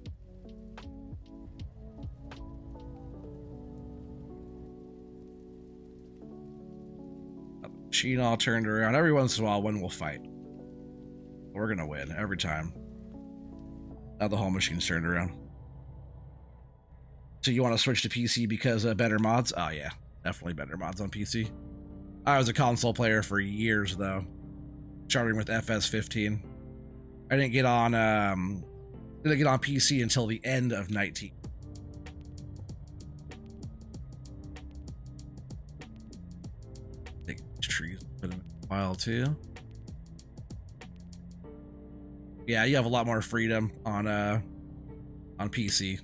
Machine all turned around. Every once in a while, one will fight. We're gonna win every time. Now the whole machine's turned around. So you want to switch to PC because of better mods? Oh yeah, definitely better mods on PC. I was a console player for years though, starting with FS15. I didn't get on PC until the end of 19. Take these trees, put them in a pile too. Yeah, you have a lot more freedom on PC.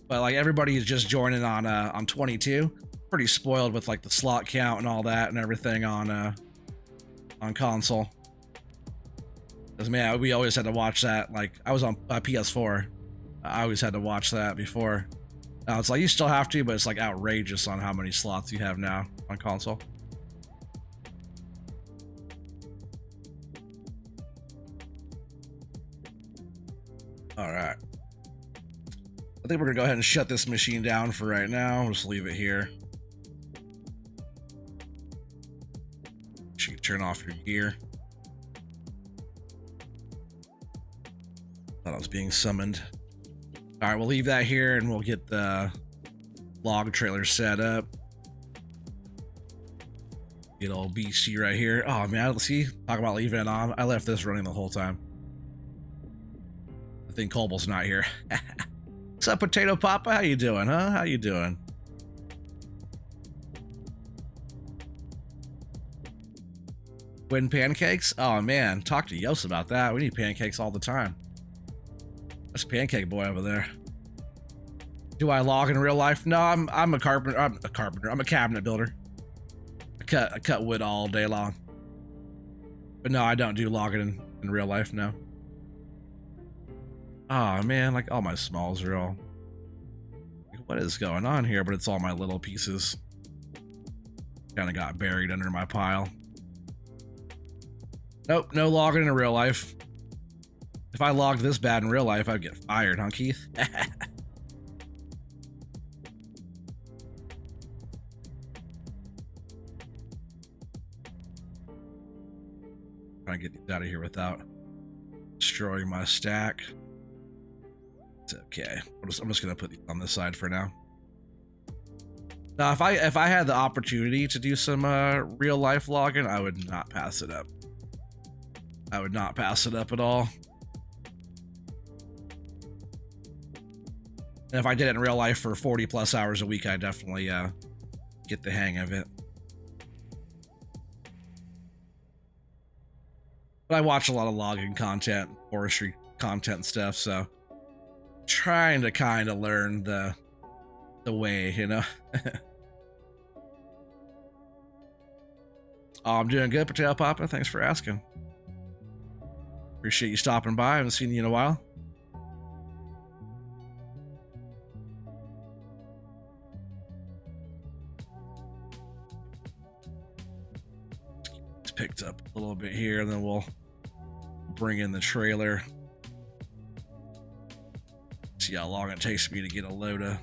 But like everybody is just joining on 22. Pretty spoiled with like the slot count and all that and everything on console. Cause man, we always had to watch that. Like I was on PS4. I always had to watch that before. Now it's like you still have to, but it's like outrageous on how many slots you have now on console. All right. I think we're gonna go ahead and shut this machine down for right now. We'll just leave it here. You can turn off your gear. Thought I was being summoned. All right, we'll leave that here and we'll get the log trailer set up. Get old BC right here. Oh man, see, talk about leaving it on. I left this running the whole time. I think Cobal's not here. What's up, Potato Papa? How you doing, huh? How you doing? Win pancakes? Oh man, talk to Yos about that. We need pancakes all the time. That's Pancake Boy over there. Do I log in real life? No, I'm a carpenter. I'm a carpenter. I'm a cabinet builder. I cut wood all day long. But no, I don't do logging in real life. No. Oh man, like all my smalls are all. What is going on here? But it's all my little pieces. Kind of got buried under my pile. Nope, no logging in real life. If I logged this bad in real life, I'd get fired, huh, Keith? Trying to get these out of here without destroying my stack. It's okay. I'm just gonna put these on this side for now. Now, if I had the opportunity to do some real life logging, I would not pass it up. I would not pass it up at all. And if I did it in real life for 40 plus hours a week, I'd definitely get the hang of it. But I watch a lot of logging content, forestry content stuff, so trying to kind of learn the way, you know. Oh, I'm doing good, Potato Papa. Thanks for asking. Appreciate you stopping by. I haven't seen you in a while. It's picked up a little bit here, and then we'll bring in the trailer. See how long it takes me to get a load of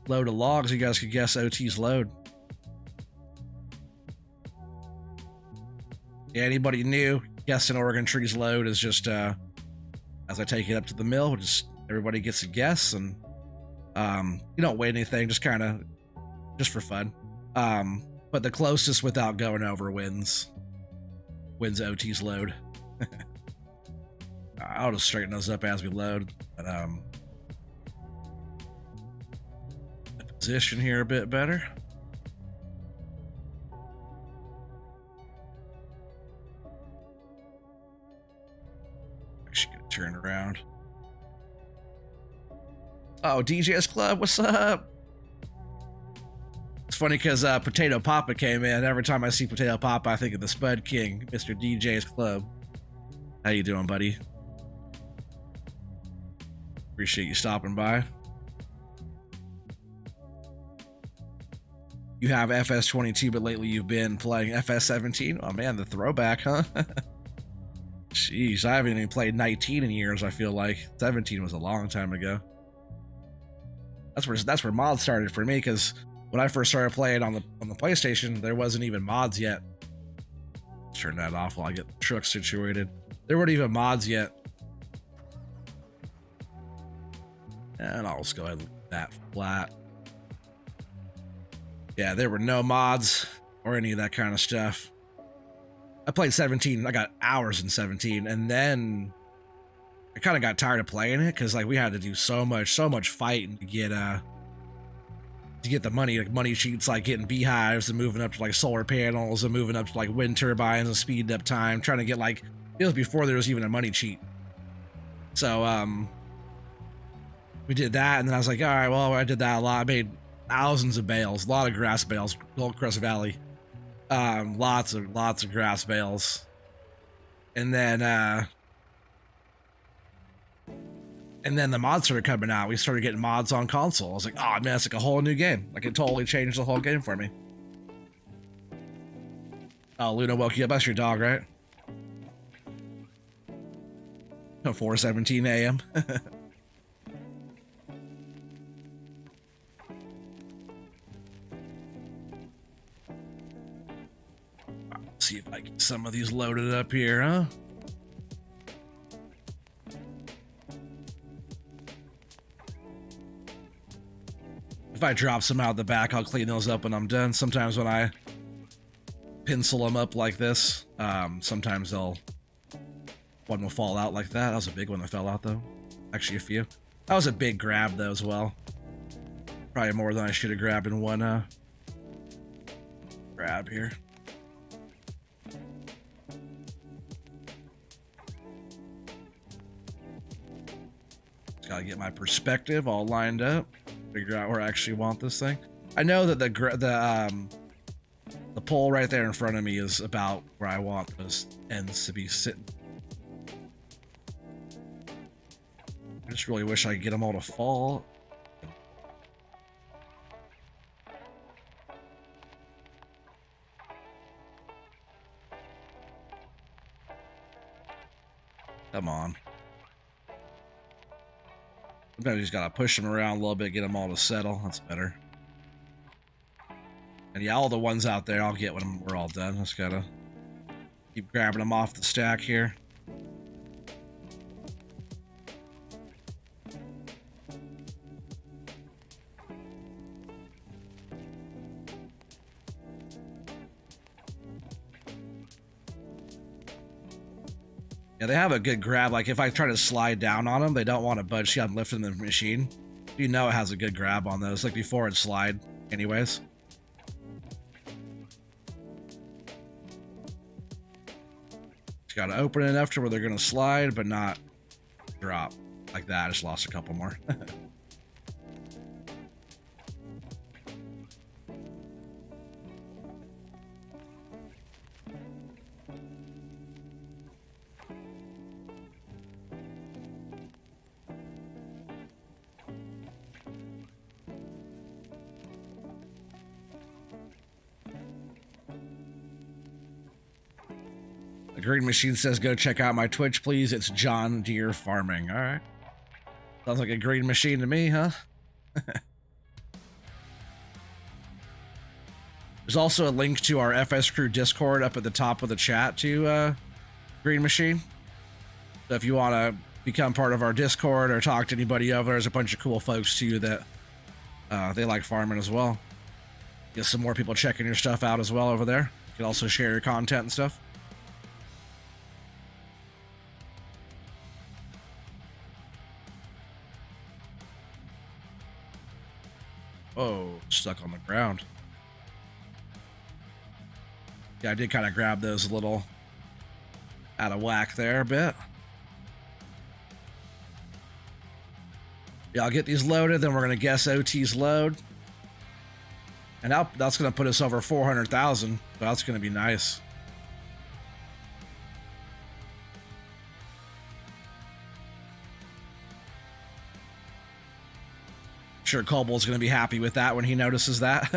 logs. You guys could guess OT's load. Yeah, anybody new guessing Oregon Tree's load is just as I take it up to the mill, just everybody gets a guess, and you don't weigh anything, just kind of just for fun. But the closest without going over wins OT's load. I'll just straighten those up as we load. But the position here a bit better. Actually gonna turn around. Oh, DJ's Club, what's up? It's funny because Potato Papa came in. Every time I see Potato Papa, I think of the Spud King, Mr. DJ's Club. How you doing, buddy? Appreciate you stopping by. You have FS22, but lately you've been playing FS17? Oh man, the throwback, huh? Jeez, I haven't even played 19 in years, I feel like. 17 was a long time ago. That's where mods started for me, because when I first started playing on the PlayStation, there wasn't even mods yet. Let's turn that off while I get the truck situated. There weren't even mods yet. And I'll just go ahead and leave that flat. Yeah, there were no mods or any of that kind of stuff. I played 17. I got hours in 17, and then I kind of got tired of playing it because like we had to do so much fighting to get the money, like money cheats, like getting beehives and moving up to like solar panels and moving up to like wind turbines and speeding up time, trying to get like, it was before there was even a money cheat. So we did that, and then I was like, all right, well, I did that a lot. I made thousands of bales, a lot of grass bales, Gold Crest Valley, lots of grass bales, and then the mods started coming out. We started getting mods on console. I was like, oh man, it's like a whole new game. Like it totally changed the whole game for me. Oh, Luna woke you up. That's your dog, right? 4:17 a.m. See if I get some of these loaded up here, huh? If I drop some out the back, I'll clean those up when I'm done. Sometimes when I pencil them up like this, sometimes one will fall out like that. That was a big one that fell out though. Actually a few. That was a big grab though as well. Probably more than I should have grabbed in one grab here. Just gotta get my perspective all lined up. Figure out where I actually want this thing. I know that the pole right there in front of me is about where I want those ends to be sitting. I just really wish I could get them all to fall. Come on. Sometimes you just gotta push them around a little bit, get them all to settle. That's better. And yeah, all the ones out there I'll get when we're all done. Just gotta keep grabbing them off the stack here. Yeah, they have a good grab. Like if I try to slide down on them, they don't want to budge. See, I'm lifting the machine. You know it has a good grab on those, like before it slide anyways. Just got to open it enough to where they're going to slide, but not drop like that. I just lost a couple more. The Green Machine says, go check out my Twitch, please. It's John Deere Farming. All right. Sounds like a Green Machine to me, huh? There's also a link to our FS Crew Discord up at the top of the chat to Green Machine. So if you want to become part of our Discord or talk to anybody over, there's a bunch of cool folks too that they like farming as well. Get some more people checking your stuff out as well over there. You can also share your content and stuff. Oh, stuck on the ground. Yeah, I did kind of grab those a little out of whack there a bit. Yeah, I'll get these loaded, then we're going to guess OT's load. And that's going to put us over 400,000. So that's going to be nice. I'm sure Cobalt's going to be happy with that when he notices that.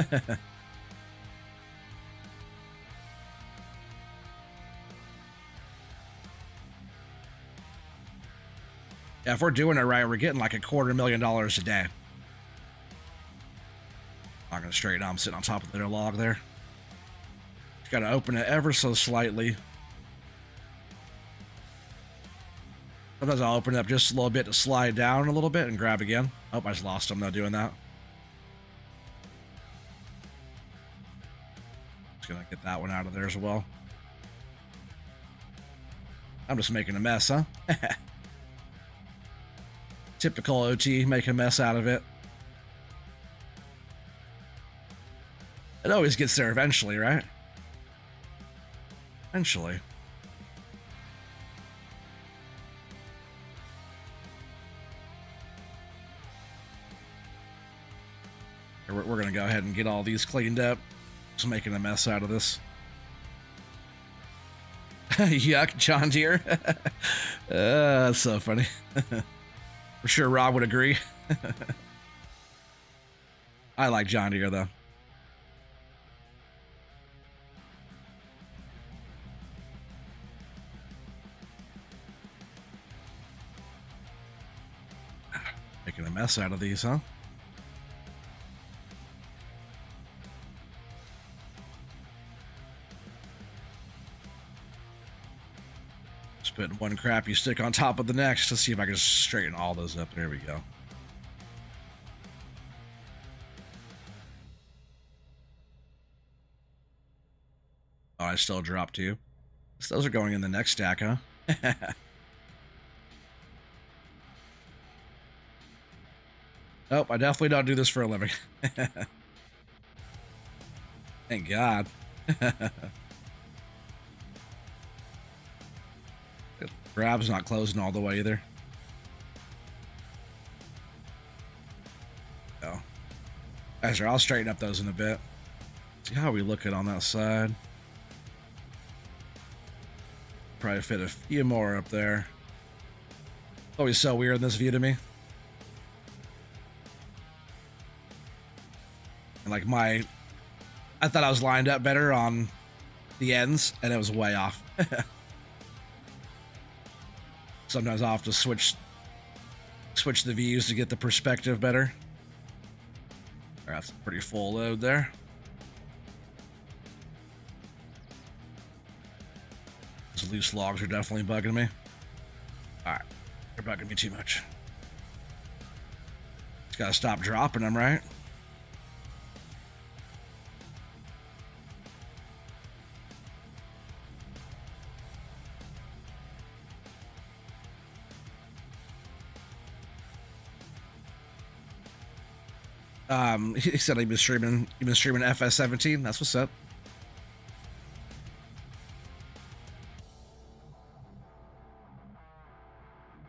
Yeah, if we're doing it right, we're getting like $250,000 a day. I'm going to straighten out. I'm sitting on top of their log there. Just got to open it ever so slightly. Sometimes I'll open it up just a little bit to slide down a little bit and grab again. Oh, I just lost them though doing that. Just going to get that one out of there as well. I'm just making a mess, huh? Typical OT, make a mess out of it. It always gets there eventually, right? Eventually. We're going to go ahead and get all these cleaned up. Just making a mess out of this. Yuck, John Deere. That's so funny. I'm sure Rob would agree. I like John Deere, though. Making a mess out of these, huh? Just putting one crappy stick on top of the next. Let's see if I can straighten all those up. There we go. Oh, I still dropped two. So those are going in the next stack, huh? Nope, I definitely don't do this for a living. Thank God. Grab's not closing all the way either. Oh. Guys, I'll straighten up those in a bit. See how we look at on that side. Probably fit a few more up there. Always so weird in this view to me. And like I thought I was lined up better on the ends, and it was way off. Sometimes I'll have to switch the views to get the perspective better. That's a pretty full load there. Those loose logs are definitely bugging me. Alright, they're bugging me too much. Just gotta stop dropping them, right? He said he'd been streaming FS17. That's what's up.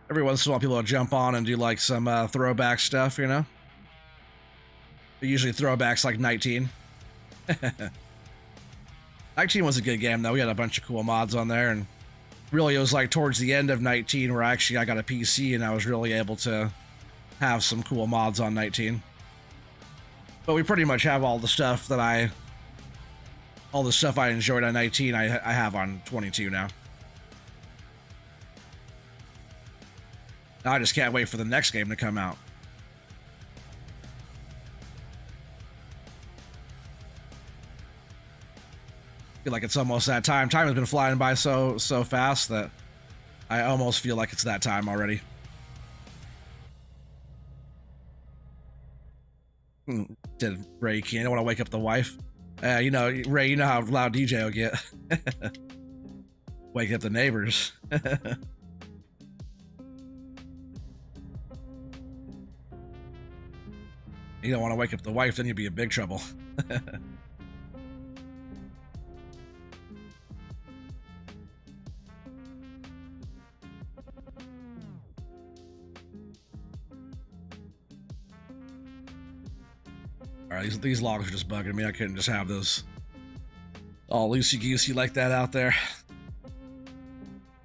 Every once in a while, people will jump on and do like some throwback stuff, you know? They're usually throwbacks like 19. 19 was a good game, though. We had a bunch of cool mods on there, and really it was like towards the end of 19 where I got a PC and I was really able to have some cool mods on 19. But we pretty much have all the stuff I enjoyed on 19, I have on 22 now. Now I just can't wait for the next game to come out. I feel like it's almost that time. Time has been flying by so fast that I almost feel like it's that time already. Did Ray, you don't want to wake up the wife? You know, Ray, you know how loud DJ will get. Wake up the neighbors. You don't want to wake up the wife, then you'll be in big trouble. Alright, these logs are just bugging me. I couldn't just have those all loosey-goosey like that out there.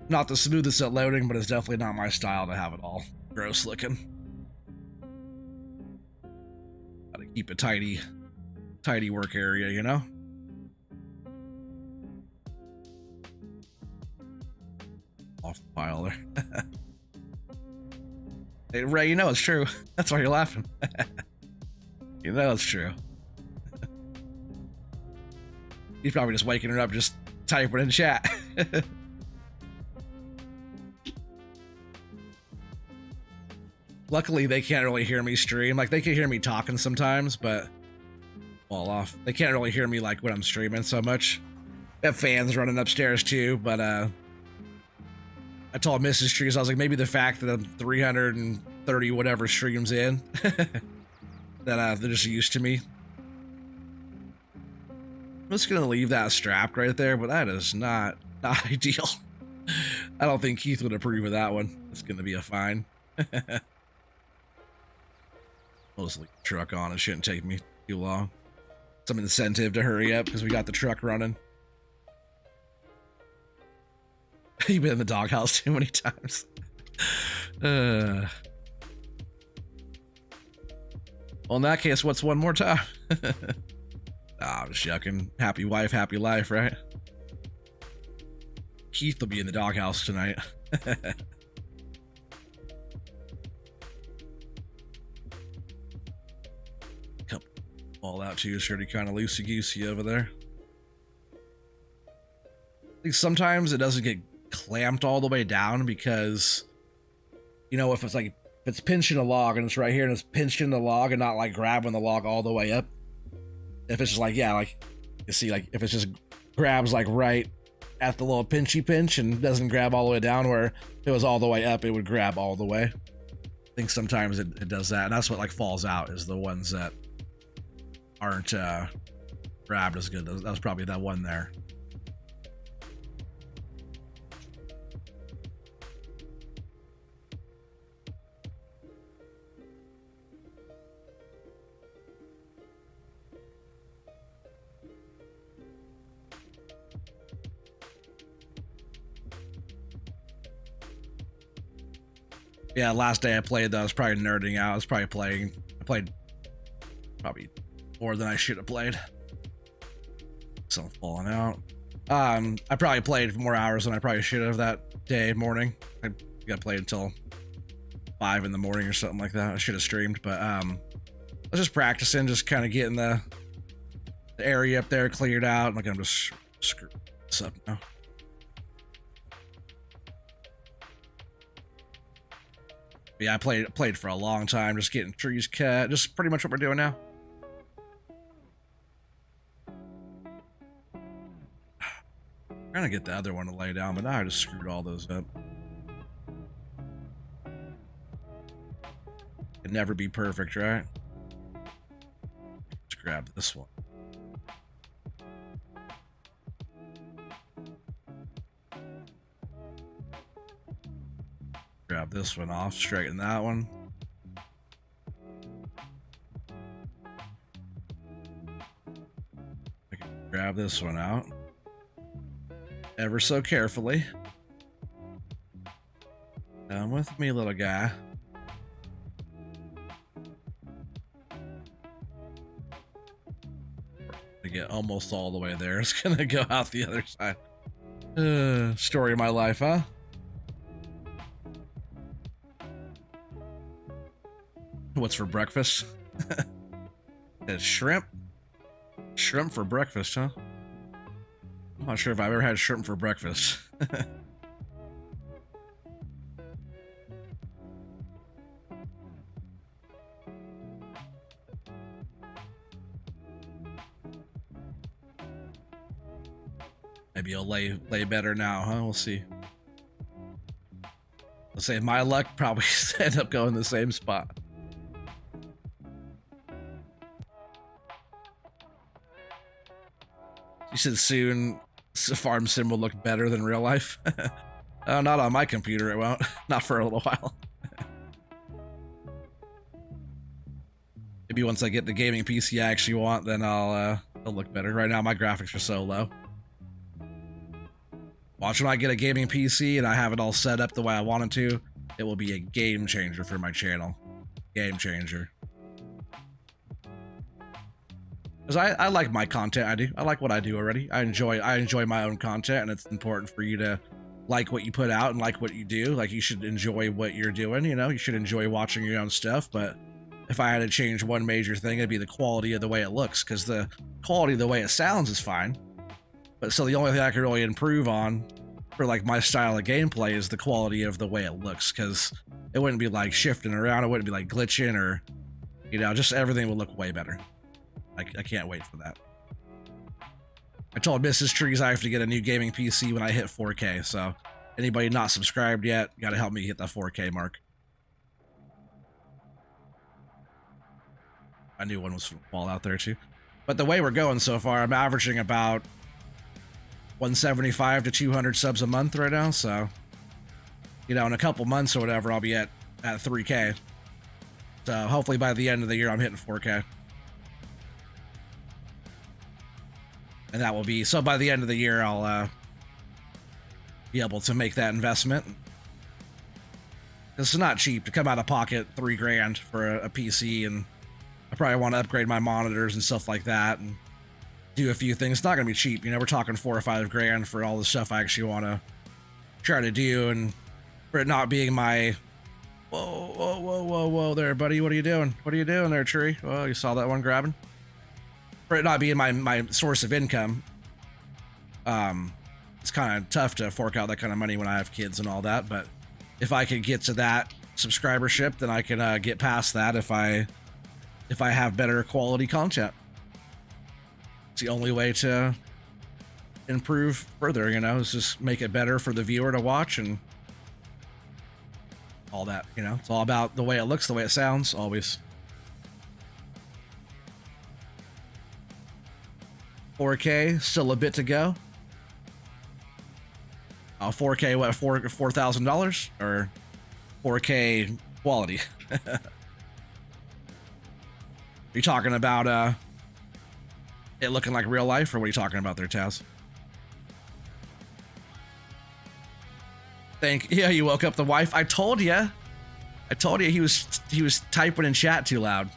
Not the smoothest at loading, but it's definitely not my style to have it all gross looking. Gotta keep a tidy work area, you know? Off the pile there. Hey, Ray, you know it's true. That's why you're laughing. You know it's true. He's probably just waking her up, just typing in chat. Luckily, they can't really hear me stream. Like, they can hear me talking sometimes, but fall off. They can't really hear me, like, when I'm streaming so much. I have fans running upstairs, too, but, I told Mrs. Trees, I was like, maybe the fact that I'm 330 whatever streams in, that they're just used to me. I'm just gonna leave that strapped right there, but that is not ideal. I don't think Keith would approve of that one. It's gonna be a fine. I'll just leave the truck on. It shouldn't take me too long. Some incentive to hurry up because we got the truck running. You've been in the doghouse too many times. Well, in that case, what's one more time? I'm just yucking. Happy wife, happy life, right? Keith will be in the doghouse tonight. Come all out to you, sure to kind of loosey-goosey over there. I think sometimes it doesn't get clamped all the way down because, you know, if it's pinching a log and it's right here and it's pinching the log and not like grabbing the log all the way up. If it's just like, yeah, like you see, like if it just grabs like right at the little pinchy pinch and doesn't grab all the way down, where if it was all the way up, it would grab all the way. I think sometimes it does that. And that's what like falls out, is the ones that aren't grabbed as good. That was probably that one there. Yeah, last day I played though, I was probably nerding out. I played probably more than I should have played. So I'm falling out. I probably played more hours than I probably should have that day, morning. I got played until 5 in the morning or something like that. I should have streamed, but I was just practicing, just kind of getting the area up there cleared out. Like, I'm just screwing this up now. Yeah, I played for a long time, just getting trees cut, just pretty much what we're doing now. I'm trying to get the other one to lay down, but now I just screwed all those up. It'd never be perfect, right? Let's grab this one. Grab this one off, straighten that one. I can grab this one out ever so carefully. Come with me, little guy. To get almost all the way there. It's gonna go out the other side. Story of my life, huh? What's for breakfast? It's shrimp. Shrimp for breakfast, huh? I'm not sure if I've ever had shrimp for breakfast. Maybe you'll lay better now, huh? We'll see. Let's say my luck probably end up going the same spot. You said soon farm sim will look better than real life. Not on my computer, it won't. Not for a little while. Maybe once I get the gaming PC I actually want, then it'll look better. Right now my graphics are so low. Watch when I get a gaming PC and I have it all set up the way I want it to, it will be a game changer for my channel. Game changer. Because I like my content, I do. I like what I do already. I enjoy my own content, and it's important for you to like what you put out and like what you do. Like, you should enjoy what you're doing, you know? You should enjoy watching your own stuff, but if I had to change one major thing, it'd be the quality of the way it looks, because the quality of the way it sounds is fine. But so the only thing I could really improve on for like my style of gameplay is the quality of the way it looks, because it wouldn't be like shifting around, it wouldn't be like glitching, or, you know, just everything would look way better. I can't wait for that. I told Mrs. Trees I have to get a new gaming PC when I hit 4K, so anybody not subscribed yet, gotta help me hit that 4K mark. I knew one was fall out there too. But the way we're going so far, I'm averaging about 175 to 200 subs a month right now, so, you know, in a couple months or whatever, I'll be at 3K. So hopefully by the end of the year, I'm hitting 4K. And that will be, so by the end of the year, I'll be able to make that investment. This is not cheap to come out of pocket $3 grand for a PC, and I probably want to upgrade my monitors and stuff like that and do a few things. It's not going to be cheap. You know, we're talking 4 or 5 grand for all the stuff I actually want to try to do, and for it not being my, whoa there, buddy. What are you doing? What are you doing there, tree? Oh, you saw that one grabbing? For it not being my source of income, it's kind of tough to fork out that kind of money when I have kids and all that. But if I could get to that subscribership, then I can get past that if I have better quality content. It's the only way to improve further, you know, is just make it better for the viewer to watch and all that, you know. It's all about the way it looks, the way it sounds, always. 4K, still a bit to go. 4K, what, $4,000? Or 4K quality? Are you talking about it looking like real life, or what are you talking about there, Taz? Yeah, you woke up the wife. I told you he was typing in chat too loud.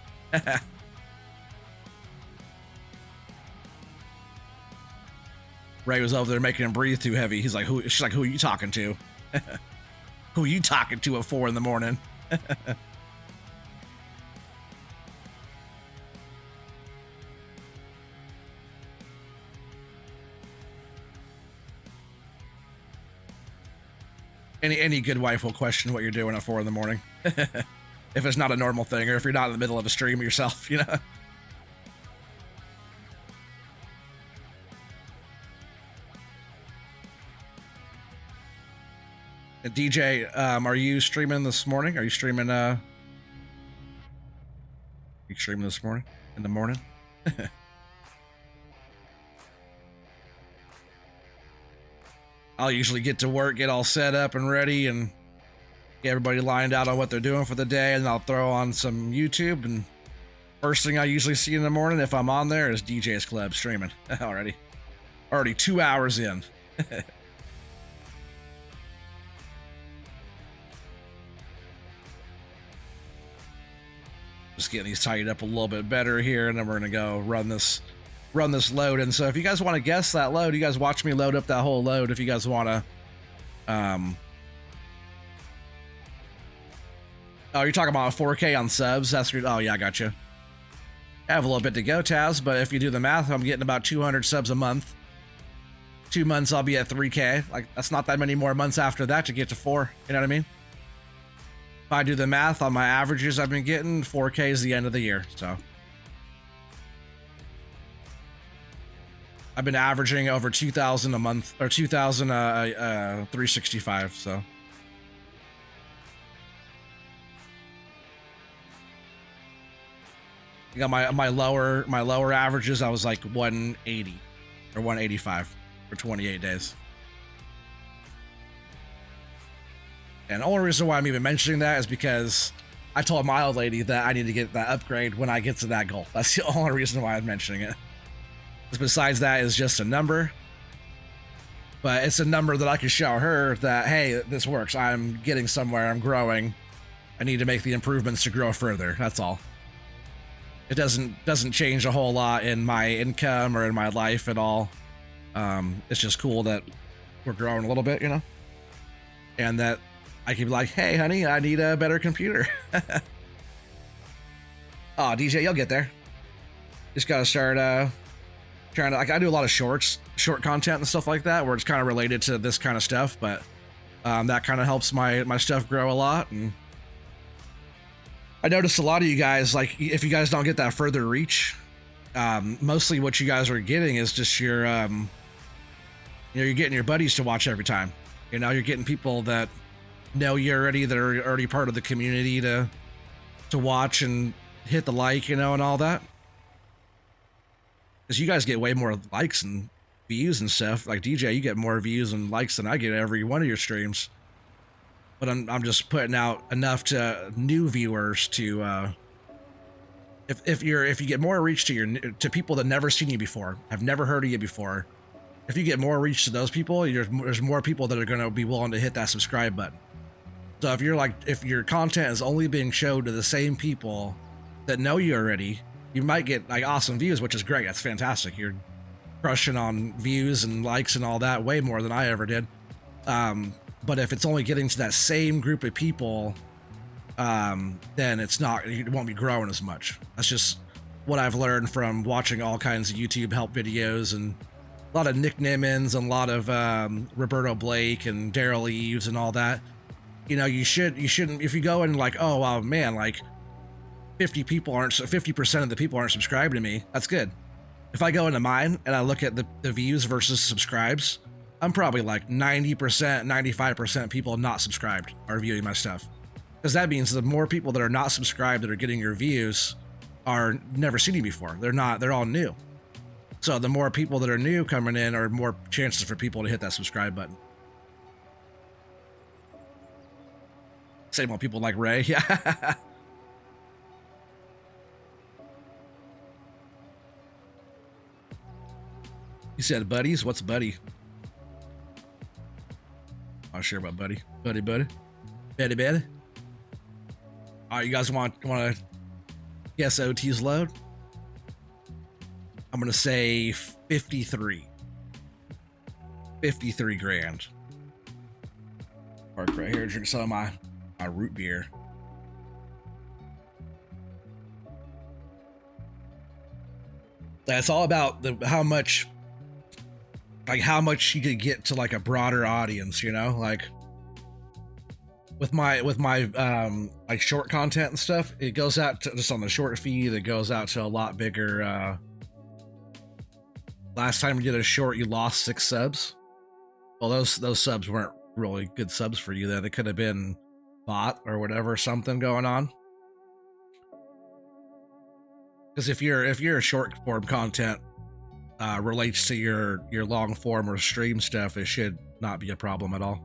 Ray was over there making him breathe too heavy. He's like, she's like, who are you talking to? Who are you talking to at 4 in the morning? Any good wife will question what you're doing at 4 in the morning. If it's not a normal thing, or if you're not in the middle of a stream yourself, you know? And DJ, are you streaming this morning? Are you streaming, this morning? In the morning? I'll usually get to work, get all set up and ready, and get everybody lined out on what they're doing for the day, and I'll throw on some YouTube, and first thing I usually see in the morning, if I'm on there, is DJ's Club streaming. Already 2 hours in. Just getting these tidied up a little bit better here, and then we're gonna go run this load. And so if you guys want to guess that load, you guys watch me load up that whole load. If you guys want to, oh, you're talking about a 4K on subs. That's good. Oh yeah, I got you. I have a little bit to go, Taz, but if you do the math, I'm getting about 200 subs a month. 2 months, I'll be at 3K. Like, that's not that many more months after that to get to 4. You know what I mean? If I do the math on my averages I've been getting, 4K is the end of the year, so. I've been averaging over 2,000 a month, or 2,000 365. So you got my lower averages. I was like 180 or 185 for 28 days. And the only reason why I'm even mentioning that is because I told my old lady that I need to get that upgrade when I get to that goal. That's the only reason why I'm mentioning it. Besides that, is just a number. But it's a number that I can show her that, hey, this works. I'm getting somewhere. I'm growing. I need to make the improvements to grow further. That's all. It doesn't change a whole lot in my income or in my life at all. It's just cool that we're growing a little bit, you know? And that I can be like, hey, honey, I need a better computer. Oh, DJ, you'll get there. Just got to start trying to, like, I do a lot of short content and stuff like that, where it's kind of related to this kind of stuff, but that kind of helps my stuff grow a lot. And I noticed a lot of you guys, like, if you guys don't get that further reach, mostly what you guys are getting is just your, you're getting your buddies to watch every time. You're getting people that know you already, that are already part of the community to watch and hit the like, and all that. Because you guys get way more likes and views and stuff. Like DJ, you get more views and likes than I get every one of your streams. But I'm just putting out enough to new viewers to if you get more reach to people that never seen you before, have never heard of you before. If you get more reach to those people, there's more people that are going to be willing to hit that subscribe button. So if your content is only being showed to the same people that know you already, you might get like awesome views, which is great. That's fantastic. You're crushing on views and likes and all that way more than I ever did. But if it's only getting to that same group of people, then it won't be growing as much. That's just what I've learned from watching all kinds of YouTube help videos, and a lot of Nick Nimmons and a lot of Roberto Blake and Daryl Eves and all that. You shouldn't, if you go and like, oh, wow, man, like 50% of the people aren't subscribed to me. That's good. If I go into mine and I look at the views versus subscribes, I'm probably like 90%, 95% people not subscribed are viewing my stuff. Because that means the more people that are not subscribed that are getting your views are never seen you before. They're all new. So the more people that are new coming in are more chances for people to hit that subscribe button. Same old people like Ray. Yeah. You said buddies? What's buddy? Not sure about buddy. Buddy. All right, you guys want to guess OT's load? I'm gonna say 53. 53 grand. Park right here, drink some of my root beer. That's all about how much you could get to like a broader audience, like with my like short content and stuff. It goes out to, just on the short feed, it goes out to a lot bigger. Last time you did a short, you lost 6 subs. Well, those subs weren't really good subs for you then. It could have been bot or whatever, something going on. Because if your short form content relates to your long form or stream stuff, it should not be a problem at all.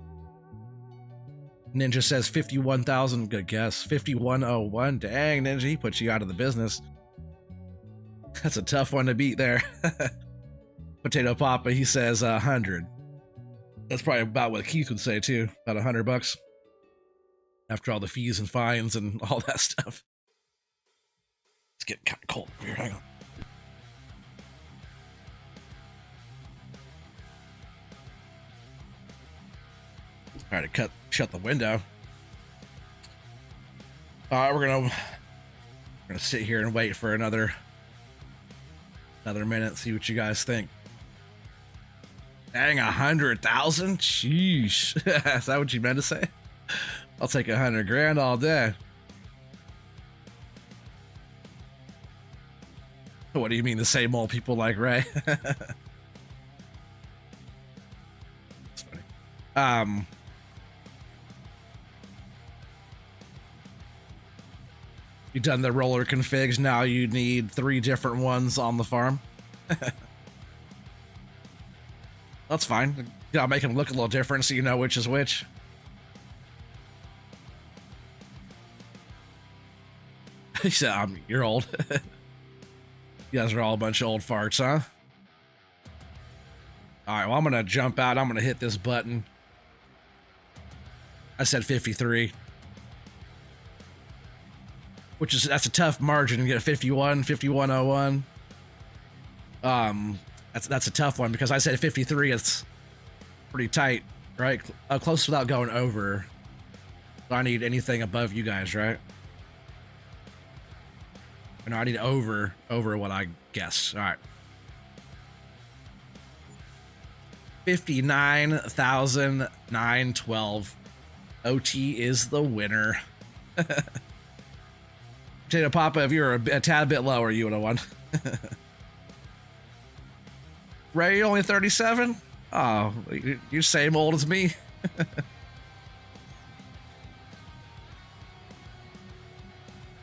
Ninja says 51,000. Good guess. 5101. Dang, Ninja, he puts you out of the business. That's a tough one to beat there. Potato Papa, he says 100. That's probably about what Keith would say too. About $100 after all the fees and fines and all that stuff. It's getting kind of cold here. Hang on. All right, to shut the window. All right, we're gonna sit here and wait for another minute. See what you guys think. Dang, 100,000? Sheesh. Is that what you meant to say? I'll take 100 grand all day. What do you mean, the same old people like Ray? Um, you've done the roller configs. Now you need 3 different ones on the farm. That's fine. You gotta make them look a little different so you know which is which. He said, you're old. You guys are all a bunch of old farts, huh? All right, well, I'm going to jump out. I'm going to hit this button. I said 53. That's a tough margin to get a 51, 51.01. That's a tough one because I said 53. It's pretty tight, right? Close without going over. So I need anything above you guys, right? No, I need over what I guess. All right. 59,912. OT is the winner. Potato Papa, if you're a tad bit lower, you would have won. Ray, only 37? Oh, you're same old as me.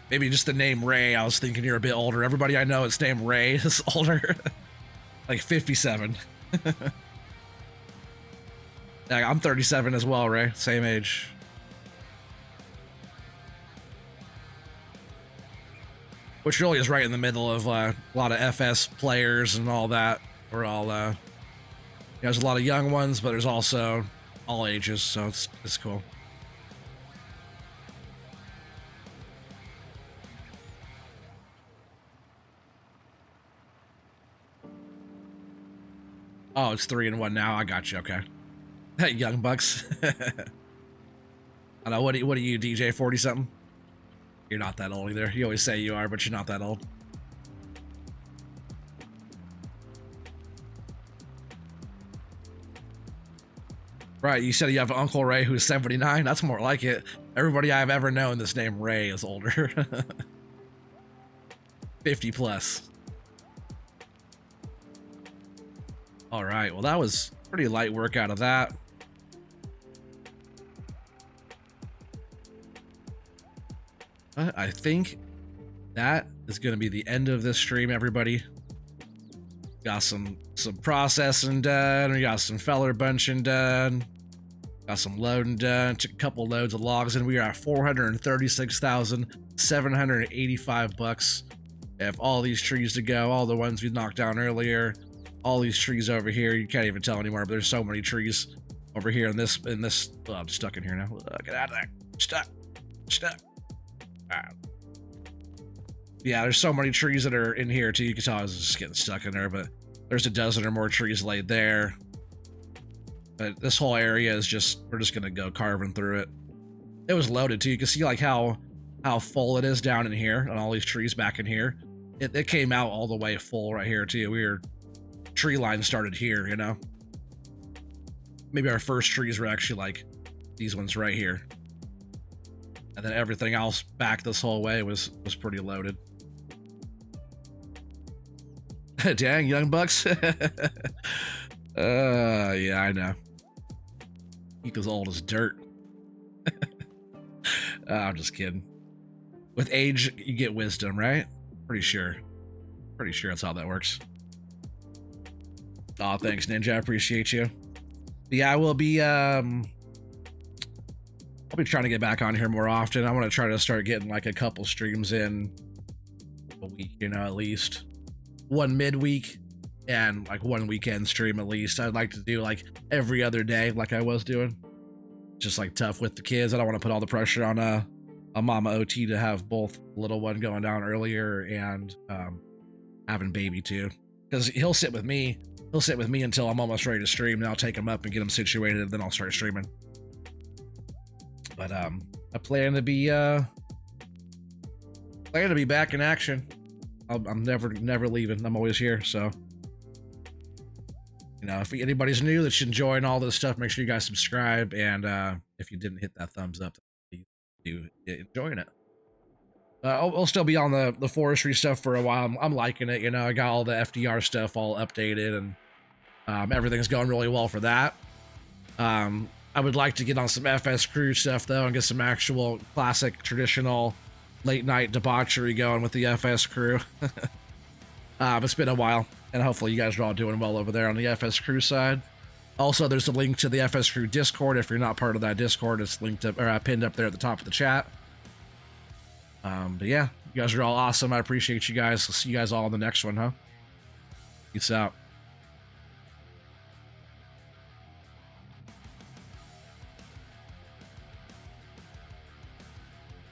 Maybe just the name Ray. I was thinking you're a bit older. Everybody I know it's named Ray is older. Like 57. Yeah, I'm 37 as well, Ray. Same age. Which really is right in the middle of a lot of FS players and all that. We're all, there's a lot of young ones, but there's also all ages, so it's cool. Oh, it's 3-1 now. I got you. Okay. Young Bucks. I know. What are you, DJ? 40 something? You're not that old either. You always say you are, but you're not that old. Right. You said you have an Uncle Ray who's 79. That's more like it. Everybody I've ever known this name Ray is older. 50 plus. All right, well, that was pretty light work out of that. I think that is going to be the end of this stream, everybody. Got some processing done. We got some feller bunching done. Got some loading done. Took a couple loads of logs, and we are at 436,785 bucks. Have all these trees to go, all the ones we knocked down earlier. All these trees over here, you can't even tell anymore, but there's so many trees over here in this, oh, I'm stuck in here now. Get out of there. Stuck. Right. Yeah, there's so many trees that are in here too. You can tell I was just getting stuck in there, but there's a dozen or more trees laid there. But this whole area is we're just gonna go carving through it. It was loaded too. You can see like how full it is down in here and all these trees back in here. It came out all the way full right here too. Tree line started here, you know. Maybe our first trees were actually like these ones right here, and then everything else back this whole way was pretty loaded. Dang, Young Bucks. Yeah, I know. He's as old as dirt. I'm just kidding. With age, you get wisdom, right? Pretty sure that's how that works. Oh, thanks, Ninja. I appreciate you. But yeah, I will be I'll be trying to get back on here more often. I want to try to start getting like a couple streams in a week, you know, at least one midweek and like one weekend stream at least. I'd like to do like every other day like I was doing. Just like tough with the kids. I don't want to put all the pressure on a mama OT to have both little one going down earlier and having baby too, because he'll sit with me until I'm almost ready to stream, and I'll take him up and get him situated, and then I'll start streaming. But I plan to be back in action. I'm never leaving. I'm always here. So, you know, if anybody's new that's enjoying all this stuff, make sure you guys subscribe, and if you didn't hit that thumbs up, please do enjoying it. I'll still be on the forestry stuff for a while. I'm liking it. You know, I got all the FDR stuff all updated, and everything's going really well for that. I would like to get on some FS Crew stuff though and get some actual classic traditional late night debauchery going with the FS Crew. It's been a while, and hopefully you guys are all doing well over there on the FS Crew side. Also, there's a link to the FS Crew Discord. If you're not part of that Discord, it's linked up or pinned up there at the top of the chat. But yeah, you guys are all awesome. I appreciate you guys. I'll see you guys all in the next one, huh? Peace out.